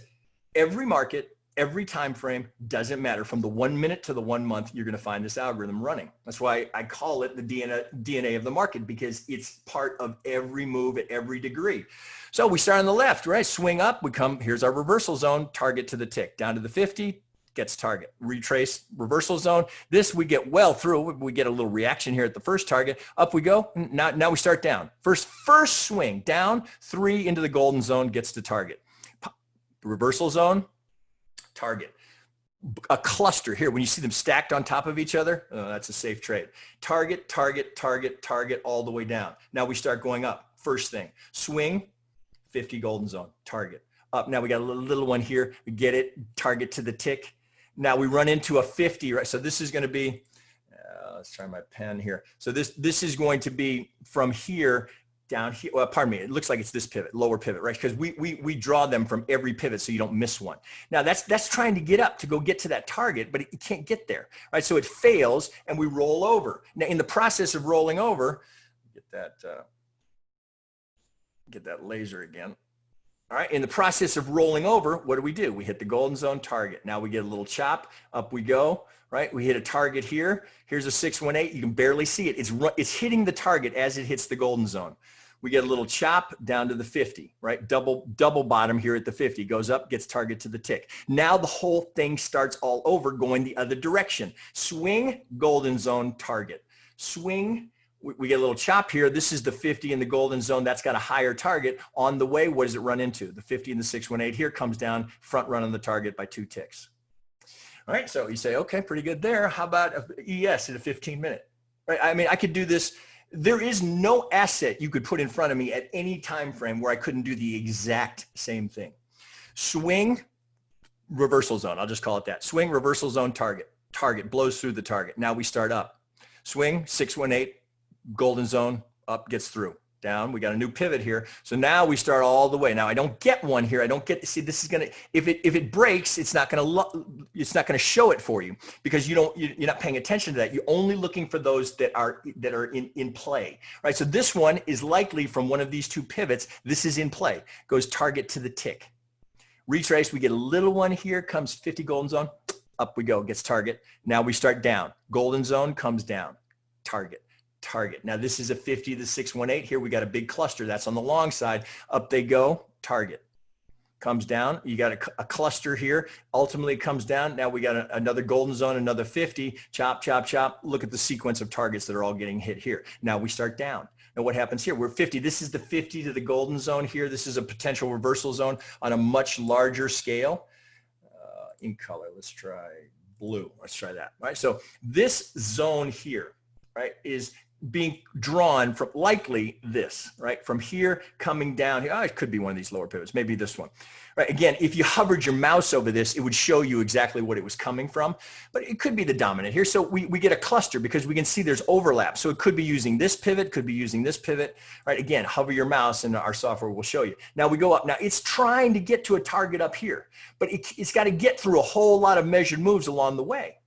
every market, every time frame, doesn't matter. From the 1 minute to the 1 month, you're going to find this algorithm running. That's why I call it the DNA of the market, because it's part of every move at every degree. So we start on the left, right? Swing up, here's our reversal zone, target to the tick, down to the 50, gets target, retrace, reversal zone. This we get well through. We get a little reaction here at the first target. Up we go. Now we start down. First swing down, 3 into the golden zone, gets to target. Reversal zone, target. A cluster here, when you see them stacked on top of each other, that's a safe trade. Target, target, target, target, all the way down. Now we start going up. First thing, swing, 50 golden zone, target. Up, now we got a little one here. We get it, target to the tick. Now we run into a 50, right? So this is going to be, let's try my pen here. So this is going to be from here down here. Well, pardon me. It looks like it's this pivot, lower pivot, right? Because we draw them from every pivot so you don't miss one. Now that's trying to get up to go get to that target, but it can't get there, right? So it fails and we roll over. Now in the process of rolling over, get that laser again. All right, in the process of rolling over, what do? We hit the golden zone target. Now we get a little chop, up we go, right? We hit a target here. Here's a 618. You can barely see it. It's hitting the target as it hits the golden zone. We get a little chop down to the 50, right? Double bottom here at the 50. Goes up, gets target to the tick. Now the whole thing starts all over going the other direction. Swing, golden zone, target. Swing. We get a little chop here. This is the 50 in the golden zone. That's got a higher target. On the way, what does it run into? The 50 and the 618 here comes down, front run on the target by 2 ticks. All right, so you say, okay, pretty good there. How about ES at a 15-minute? Right? I mean, I could do this. There is no asset you could put in front of me at any time frame where I couldn't do the exact same thing. Swing, reversal zone. I'll just call it that. Swing, reversal zone, target. Target blows through the target. Now we start up. Swing, 618. Golden zone, up, gets through. Down, we got a new pivot here. So now we start all the way. Now I don't get one here. I don't get, see, this is going to, if it breaks, it's not going to show it for you because you're not paying attention to that. You're only looking for those that are in play, right? So this one is likely from one of these two pivots. This is in play, goes target to the tick. Retrace, we get a little one here, comes 50 golden zone, up we go, gets target. Now we start down. Golden zone comes down, target. Target. Now this is a 50 to 618. Here we got a big cluster. That's on the long side. Up they go. Target. Comes down. You got a cluster here. Ultimately comes down. Now we got another golden zone, another 50. Chop, chop, chop. Look at the sequence of targets that are all getting hit here. Now we start down. Now what happens here? We're 50. This is the 50 to the golden zone here. This is a potential reversal zone on a much larger scale. In color, let's try blue. Let's try that. Right. So this zone here, right, is being drawn from likely this, right? From here coming down here. Oh, it could be one of these lower pivots, maybe this one, right? Again, if you hovered your mouse over this, it would show you exactly what it was coming from, but it could be the dominant here. So we get a cluster because we can see there's overlap. So it could be using this pivot, could be using this pivot, right? Again, hover your mouse and our software will show you. Now we go up. Now it's trying to get to a target up here, but it's got to get through a whole lot of measured moves along the way.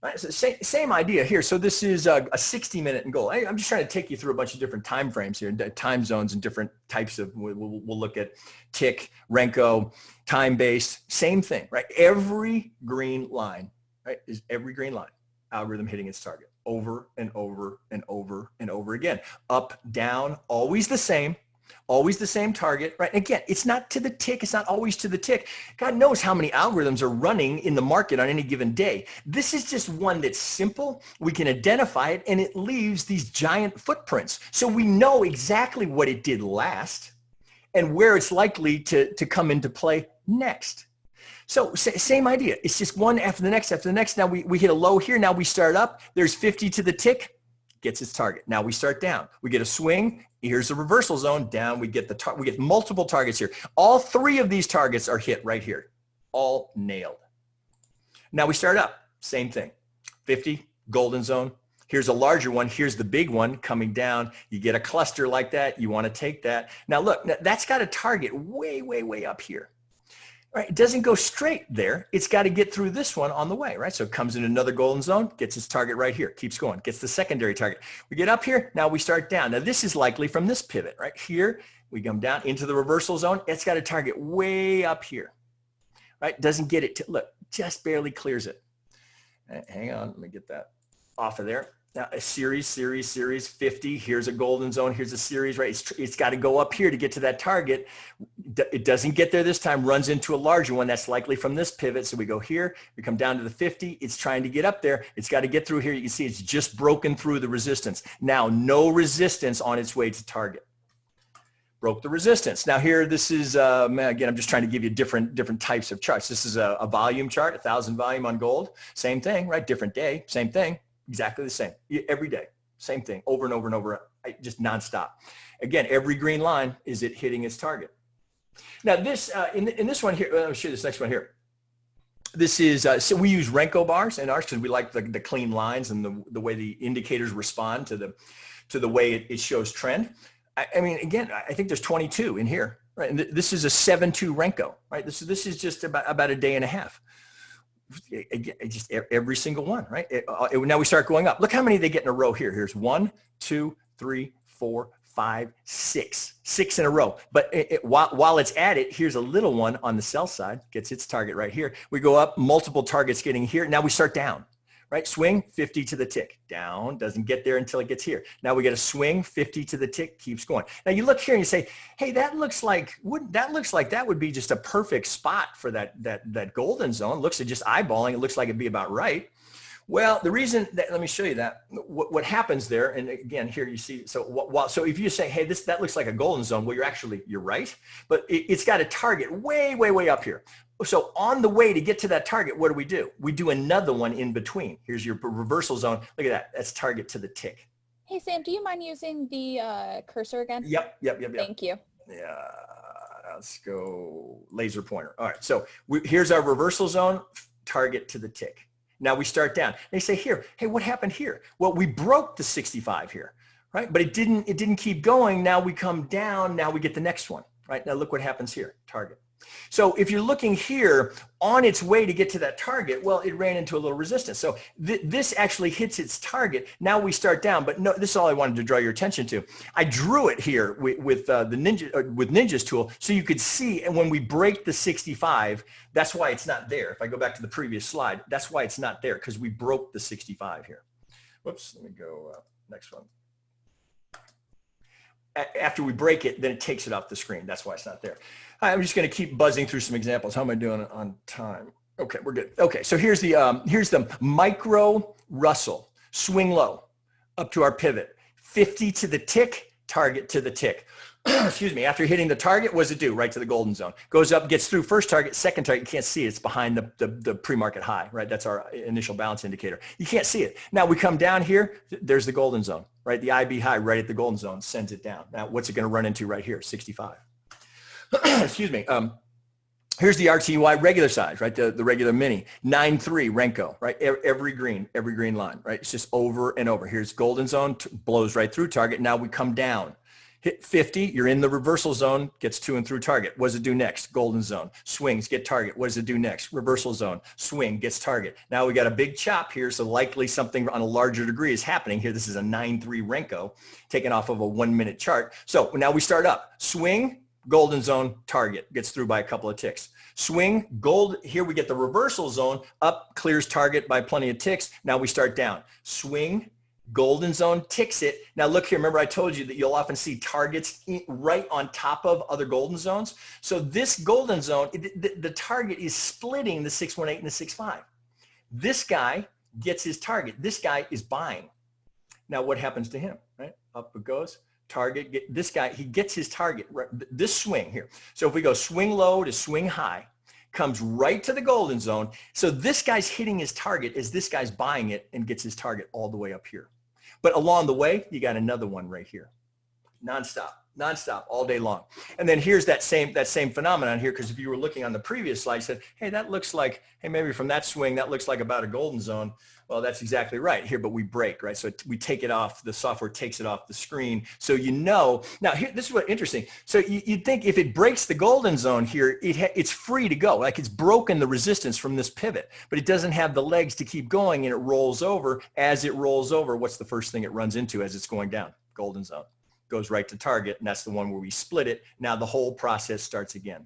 Right, so same idea here. So this is a 60-minute in gold. I'm just trying to take you through a bunch of different time frames here, time zones and different types of, we'll look at tick, Renko, time-based, same thing, right? Every green line, right, is every green line, algorithm hitting its target over and over and over and over again. Up, down, always the same. Always the same target, right? And again, it's not to the tick. It's not always to the tick. God knows how many algorithms are running in the market on any given day. This is just one that's simple. We can identify it and it leaves these giant footprints. So we know exactly what it did last and where it's likely to come into play next. So same idea. It's just one after the next after the next. Now we hit a low here. Now we start up. There's 50 to the tick. Gets its target. Now we start down. We get a swing. Here's the reversal zone. Down. We get we get multiple targets here. All three of these targets are hit right here. All nailed. Now we start up. Same thing. 50 golden zone. Here's a larger one. Here's the big one coming down. You get a cluster like that. You want to take that. Now look, that's got a target way, way, way up here. Right, it doesn't go straight there. It's got to get through this one on the way, right? So it comes in another golden zone, gets its target right here, keeps going, gets the secondary target. We get up here, now we start down. Now this is likely from this pivot, right? Here, we come down into the reversal zone. It's got a target way up here, right? Doesn't get it to, look, just barely clears it. Hang on, let me get that off of there. Now a series, 50. Here's a golden zone. Here's a series, right? It's got to go up here to get to that target. It doesn't get there this time, runs into a larger one. That's likely from this pivot. So we go here, we come down to the 50. It's trying to get up there. It's got to get through here. You can see it's just broken through the resistance. Now no resistance on its way to target. Broke the resistance. Now here, this is, again, I'm just trying to give you different types of charts. This is a volume chart, 1,000 volume on gold. Same thing, right? Different day, same thing. Exactly the same every day, same thing over and over and over, just nonstop. Again, every green line is it hitting its target. Now this, in this one here, let me show you this next one here. This is, so we use Renko bars in ours because we like the clean lines and the way the indicators respond to the way it shows trend. I mean, again, I think there's 22 in here, right? And this is a 7-2 Renko, right? This is just about a day and a half. Again, just every single one, right? Now we start going up. Look how many they get in a row here. Here's 1, 2, 3, 4, 5, 6 in a row. But while it's at it, here's a little one on the sell side, gets its target right here. We go up, multiple targets getting here. Now we start down. Right? Swing 50 to the tick, down, doesn't get there until it gets here. Now we get a swing 50 to the tick, keeps going. Now you look here and you say, hey, that looks like that would be just a perfect spot for that golden zone. Looks at just eyeballing, it looks like it'd be about right. Well, the reason that, let me show you that, what happens there, and again, here you see, so if you say, hey, that looks like a golden zone, well, you're right, but it's got a target way, way, way up here. So on the way to get to that target, what do? We do another one in between. Here's your reversal zone. Look at that. That's target to the tick. Hey, Sam, do you mind using the cursor again? Yep. Thank you. Yeah, let's go laser pointer. All right, so here's our reversal zone, target to the tick. Now we start down. They say here, hey, what happened here? Well, we broke the 65 here, right? But it didn't keep going. Now we come down. Now we get the next one, right? Now look what happens here, target. So if you're looking here on its way to get to that target, well, it ran into a little resistance. So this actually hits its target. Now we start down, but no, this is all I wanted to draw your attention to. I drew it here with Ninja's tool so you could see, and when we break the 65, that's why it's not there. If I go back to the previous slide, that's why it's not there, because we broke the 65 here. Whoops, let me go next one. After we break it, then it takes it off the screen. That's why it's not there. I'm just going to keep buzzing through some examples. How am I doing on time? Okay, we're good. Okay, so here's the micro Russell, swing low up to our pivot, 50 to the tick, target to the tick. Excuse me. After hitting the target, what does it do? Right to the golden zone. Goes up, gets through first target, second target. You can't see it. It's behind the pre-market high, right? That's our initial balance indicator. You can't see it. Now we come down here. There's the golden zone, right? The IB high right at the golden zone sends it down. Now what's it going to run into right here? 65. Excuse me. Here's the RTY regular size, right? The regular mini, 9.3 Renko, right? Every green line, right? It's just over and over. Here's golden zone, blows right through target. Now we come down. Hit 50, you're in the reversal zone, gets to and through target. What does it do next? Golden zone. Swings, get target. What does it do next? Reversal zone. Swing, gets target. Now we got a big chop here, so likely something on a larger degree is happening here. This is a 9.3 Renko taken off of a 1-minute chart. So now we start up. Swing, golden zone, target. Gets through by a couple of ticks. Swing, gold. Here we get the reversal zone. Up, clears target by plenty of ticks. Now we start down. Swing, golden zone, ticks it. Now look here, remember I told you that you'll often see targets right on top of other golden zones. So this golden zone, the target is splitting the 618 and the 65. This guy gets his target. This guy is buying. Now what happens to him, right? Up it goes. Target, this guy, he gets his target, right? This swing here. So if we go swing low to swing high, comes right to the golden zone. So this guy's hitting his target as this guy's buying it and gets his target all the way up here. But along the way, you got another one right here. Nonstop, all day long. And then here's that same phenomenon here, because if you were looking on the previous slide, you said, hey, that looks like, hey, maybe from that swing, that looks like about a golden zone. Well, that's exactly right here, but we break, right? So we take it off, the software takes it off the screen. So you know, now here, this is what interesting. So you'd think if it breaks the golden zone here, it's free to go. Like it's broken the resistance from this pivot, but it doesn't have the legs to keep going and it rolls over. As it rolls over, what's the first thing it runs into as it's going down? Golden zone. Goes right to target, and that's the one where we split it. Now the whole process starts again.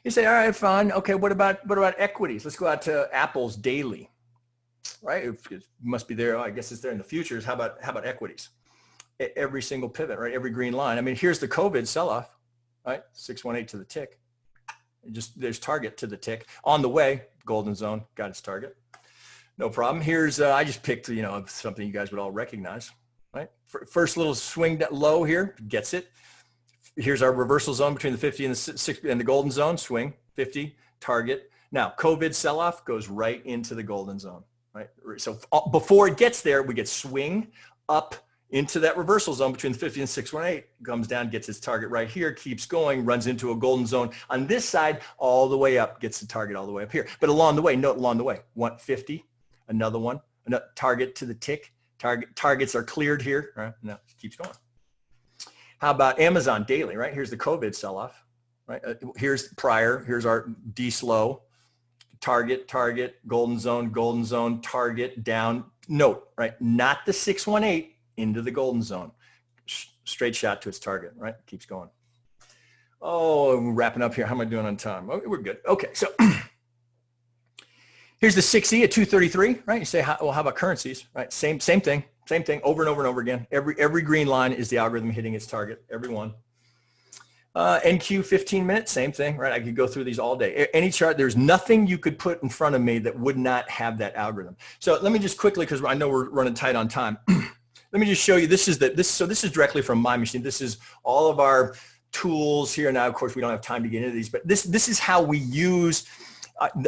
You say, all right, fine. Okay, what about equities? Let's go out to Apple's daily, right? It must be there. I guess it's there in the futures. How about equities? Every single pivot, right? Every green line. I mean, here's the COVID sell-off, right? 618 to the tick. There's target to the tick. On the way, golden zone, got its target. No problem. Here's, I just picked, something you guys would all recognize. Right? First little swing low here, gets it. Here's our reversal zone between the 50 and the golden zone, swing, 50, target. Now, COVID sell-off goes right into the golden zone, right? So before it gets there, we get swing up into that reversal zone between the 50 and 618, comes down, gets its target right here, keeps going, runs into a golden zone on this side, all the way up, gets the target all the way up here. But along the way, note along the way, 150, another one, another target to the tick. Targets are cleared here, right? No, keeps going. How about Amazon daily, right? Here's the COVID sell-off, right? Here's prior, here's our D-slow, target, golden zone, target, down. Note, right? Not the 618 into the golden zone. Straight shot to its target, right? Keeps going. Oh, we're wrapping up here. How am I doing on time? Oh, we're good. Okay, so here's the 6E at 233, right? You say, well, how about currencies, right? Same thing, over and over again. Every green line is the algorithm hitting its target, every one. NQ 15 minutes, same thing, right? I could go through these all day. Any chart, there's nothing you could put in front of me that would not have that algorithm. So let me just quickly, because I know we're running tight on time. Let me just show you, this is directly from my machine. This is all of our tools here. Now, of course, we don't have time to get into these, but this is how we use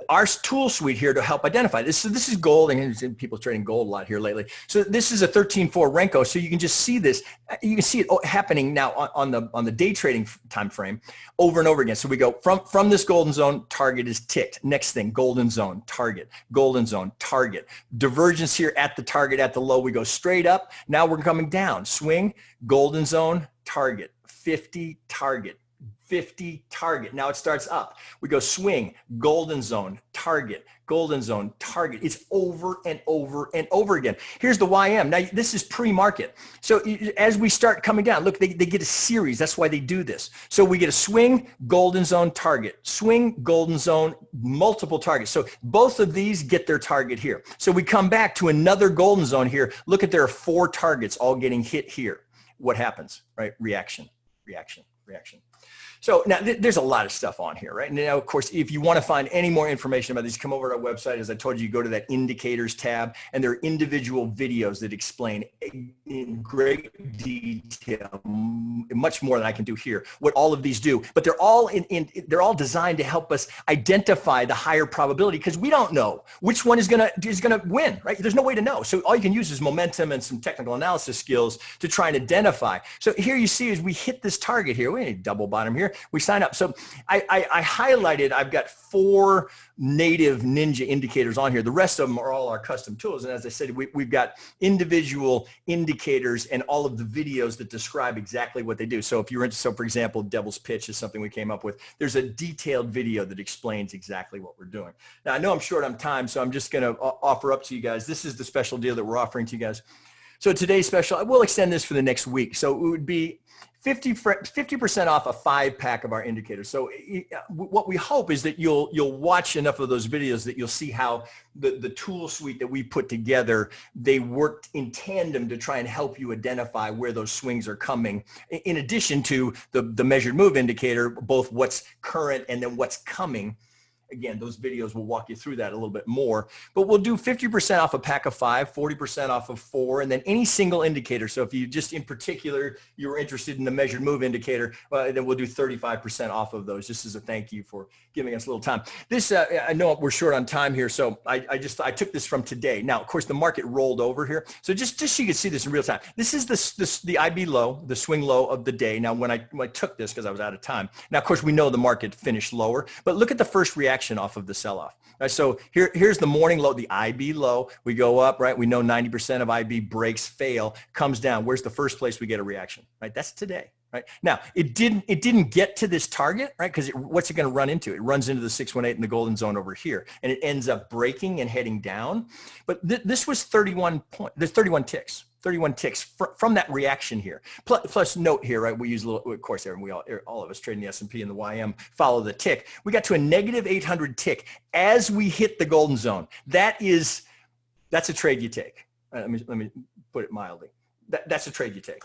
our tool suite here to help identify this. So this is gold, and people trading gold a lot here lately. So this is a 13.4 Renko. So you can just see this. You can see it happening now on the day trading time frame over and over again. So we go from this golden zone, target is ticked. Next thing, golden zone, target, golden zone, target. Divergence here at the target, at the low. We go straight up. Now we're coming down. Swing, golden zone, target, 50, target. 50, target. Now it starts up. We go swing, golden zone, target, golden zone, target. It's over and over and over again. Here's the YM. Now this is pre-market. So as we start coming down, look, they get a series. That's why they do this. So we get a swing, golden zone, target, swing, golden zone, multiple targets. So both of these get their target here. So we come back to another golden zone here. Look at, there are 4 targets all getting hit here. What happens, right? Reaction, reaction, reaction. So now there's a lot of stuff on here, right? And now, of course, if you want to find any more information about these, come over to our website. As I told you, go to that indicators tab, and there are individual videos that explain in great detail, much more than I can do here, what all of these do. But they're all they're all designed to help us identify the higher probability, because we don't know which one is gonna win, right? There's no way to know. So all you can use is momentum and some technical analysis skills to try and identify. So here you see, as we hit this target here, we need double bottom here. We sign up. So I highlighted, I've got 4 native Ninja indicators on here. The rest of them are all our custom tools. And as I said, we've got individual indicators and all of the videos that describe exactly what they do. So if you're into, so for example, Devil's Pitch is something we came up with. There's a detailed video that explains exactly what we're doing. Now, I know I'm short on time, so I'm just going to offer up to you guys. This is the special deal that we're offering to you guys. So today's special, we'll extend this for the next week. So it would be 50% off a 5-pack of our indicators. So what we hope is that you'll watch enough of those videos that you'll see how the tool suite that we put together, they worked in tandem to try and help you identify where those swings are coming, in addition to the measured move indicator, both what's current and then what's coming. Again, those videos will walk you through that a little bit more, but we'll do 50% off a pack of 5, 40% off of 4, and then any single indicator. So if you just in particular, you were interested in the measured move indicator, then we'll do 35% off of those, just as a thank you for giving us a little time. This, I know we're short on time here, so I took this from today. Now, of course, the market rolled over here. So just so you can see this in real time, this is the IB low, the swing low of the day. Now, when I took this, because I was out of time. Now, of course, we know the market finished lower, but look at the first reaction off of the sell-off. Right, so here's the morning low, the IB low. We go up, right? We know 90% of IB breaks, fail, comes down. Where's the first place we get a reaction? Right? That's today. Right? Now, it didn't get to this target, right? Because what's it going to run into? It runs into the 618 in the golden zone over here, and it ends up breaking and heading down. But this was 31 ticks. 31 ticks from that reaction here. Plus note here, right? We use a little, of course, all of us trading the S&P and the YM follow the tick. We got to a negative 800 tick as we hit the golden zone. That's a trade you take. Let me put it mildly. That's a trade you take.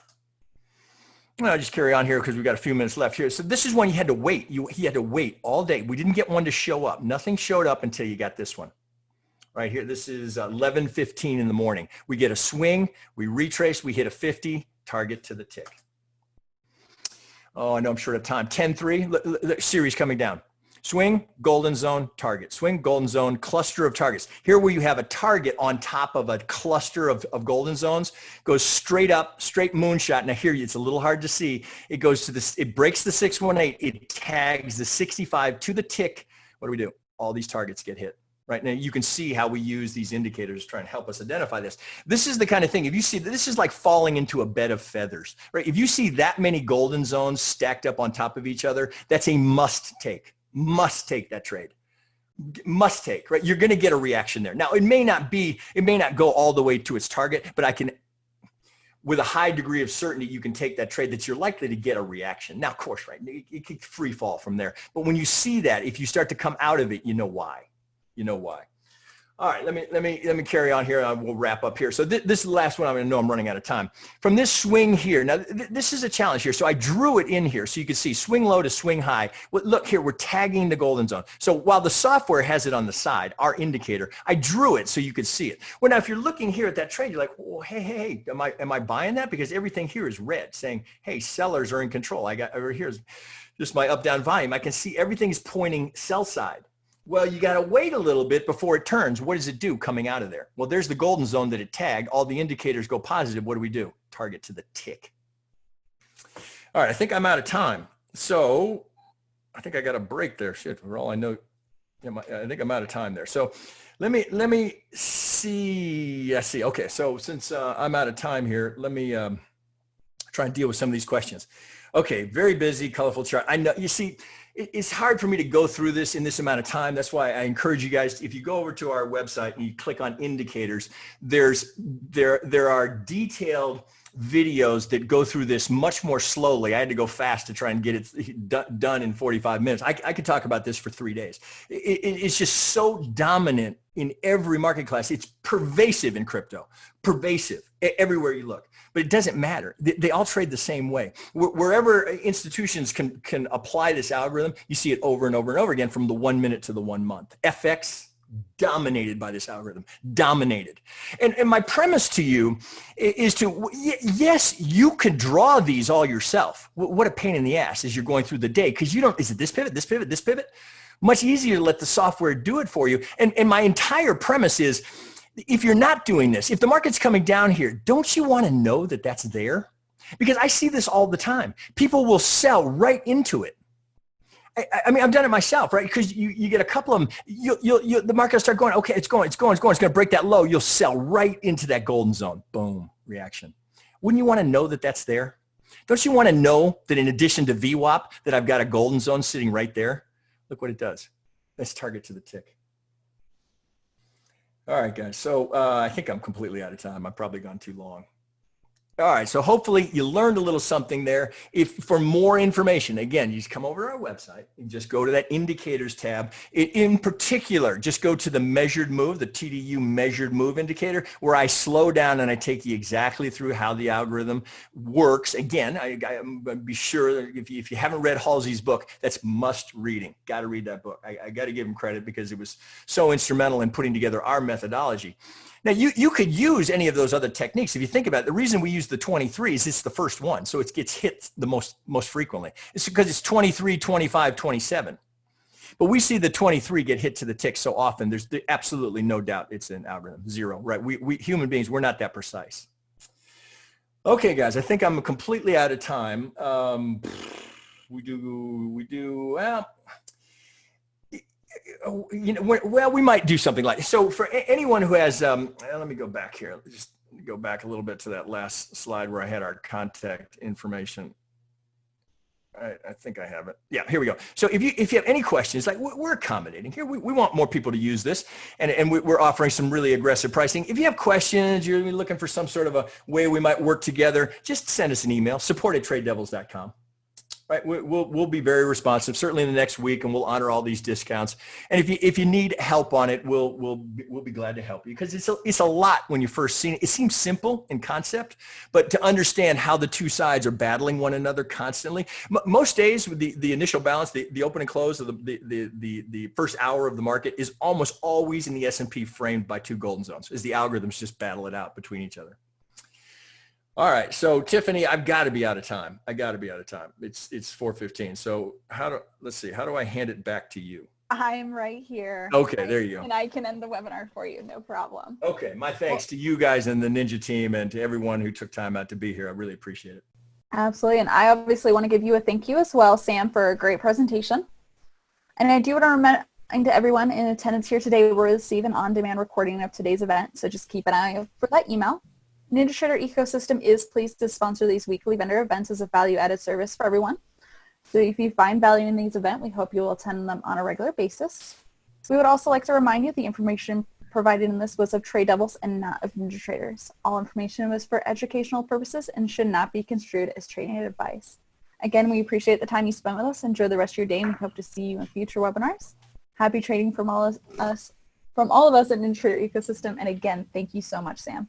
I'll just carry on here because we've got a few minutes left here. So this is when you had to wait. He had to wait all day. We didn't get one to show up. Nothing showed up until you got this one. Right here, this is 11:15 in the morning. We get a swing, we retrace, we hit a 50, target to the tick. Oh, I know I'm short of time. 10-3, series coming down. Swing, golden zone, target. Swing, golden zone, cluster of targets. Here where you have a target on top of a cluster of golden zones, goes straight up, straight moonshot. Now here, it's a little hard to see. It goes to this, it breaks the 618, it tags the 65 to the tick. What do? All these targets get hit. right? Now you can see how we use these indicators to try and help us identify this. This is the kind of thing, if you see, this is like falling into a bed of feathers, right? If you see that many golden zones stacked up on top of each other, that's a must take that trade. Must take, right? You're going to get a reaction there. Now, it may not go all the way to its target, but I can, with a high degree of certainty, you can take that trade that you're likely to get a reaction. Now, of course, right, it could free fall from there. But when you see that, if you start to come out of it, you know why. You know why. All right, let me carry on here. We'll wrap up here. So this is the last one. I'm going to know I'm running out of time. From this swing here, now this is a challenge here. So I drew it in here so you can see swing low to swing high. Well, look here, we're tagging the golden zone. So while the software has it on the side, our indicator, I drew it so you could see it. Well, now if you're looking here at that trade, you're like, oh, hey, am I buying that? Because everything here is red, saying, hey, sellers are in control. I got over here's just my up down volume. I can see everything's pointing sell side. Well, you got to wait a little bit before it turns. What does it do coming out of there? Well, there's the golden zone that it tagged. All the indicators go positive. What do? Target to the tick. All right, I think I'm out of time. So I think I got a break there. Shit, for all I know, I think I'm out of time there. So let me see. I see. Okay, so since I'm out of time here, let me try and deal with some of these questions. Okay, very busy, colorful chart. I know, you see, it's hard for me to go through this in this amount of time. That's why I encourage you guys, if you go over to our website and you click on indicators, there are detailed videos that go through this much more slowly. I had to go fast to try and get it done in 45 minutes. I could talk about this for 3 days. It's just so dominant in every market class. It's pervasive in crypto, pervasive everywhere you look. But it doesn't matter. They all trade the same way. Wherever institutions can apply this algorithm, you see it over and over and over again from the 1 minute to the 1 month. FX dominated by this algorithm, dominated. And my premise to you is yes, you could draw these all yourself. What a pain in the ass as you're going through the day, because you don't, is it this pivot, this pivot, this pivot? Much easier to let the software do it for you. And my entire premise is, if you're not doing this, if the market's coming down here, don't you want to know that that's there? Because I see this all the time. People will sell right into it. I mean, I've done it myself, right? Because you get a couple of them, the market will start going, okay, it's going to break that low. You'll sell right into that golden zone. Boom, reaction. Wouldn't you want to know that that's there? Don't you want to know that in addition to VWAP, that I've got a golden zone sitting right there? Look what it does. That's target to the tick. All right, guys. So I think I'm completely out of time. I've probably gone too long. All right. So hopefully you learned a little something there. If for more information, again, you just come over to our website and just go to that indicators tab. In particular, just go to the measured move, the TDU measured move indicator, where I slow down and I take you exactly through how the algorithm works. Again, I'm going to be sure that if you haven't read Halsey's book, that's must reading. Got to read that book. I got to give him credit because it was so instrumental in putting together our methodology. Now, you could use any of those other techniques. If you think about it, the reason we use the 23 is it's the first one, so it gets hit the most frequently. It's because it's 23, 25, 27. But we see the 23 get hit to the tick so often, there's absolutely no doubt it's an algorithm, zero, right? We human beings, we're not that precise. Okay, guys, I think I'm completely out of time. Well, you know, well, we might do something like, so for anyone who has, let me go back here. Just go back a little bit to that last slide where I had our contact information. I think I have it. Yeah, here we go. So if you have any questions, like we're accommodating here. We want more people to use this, and we're offering some really aggressive pricing. If you have questions, you're looking for some sort of a way we might work together, just send us an email, support@tradedevils.com. Right, we'll be very responsive, certainly in the next week, and we'll honor all these discounts. And if you need help on it, we'll be glad to help you, because it's a lot when you first see it. It seems simple in concept, but to understand how the two sides are battling one another constantly. Most days, with the initial balance, the open and close of the first hour of the market is almost always in the S&P framed by two golden zones, as the algorithms just battle it out between each other. All right, so Tiffany, I've got to be out of time. It's 4:15. So let's see, how do I hand it back to you? I'm right here. Okay, there you go. And I can end the webinar for you, no problem. Okay, my thanks to you guys and the Ninja team and to everyone who took time out to be here. I really appreciate it. Absolutely, and I obviously want to give you a thank you as well, Sam, for a great presentation. And I do want to And to everyone in attendance here today, we'll receive an on-demand recording of today's event, so just keep an eye out for that email. NinjaTrader ecosystem is pleased to sponsor these weekly vendor events as a value-added service for everyone. So if you find value in these events, we hope you will attend them on a regular basis. We would also like to remind you the information provided in this was of TradeDevils and not of NinjaTraders. All information was for educational purposes and should not be construed as trading advice. Again, we appreciate the time you spent with us. Enjoy the rest of your day, and we hope to see you in future webinars. Happy trading from all of us at NinjaTrader ecosystem. And again, thank you so much, Sam.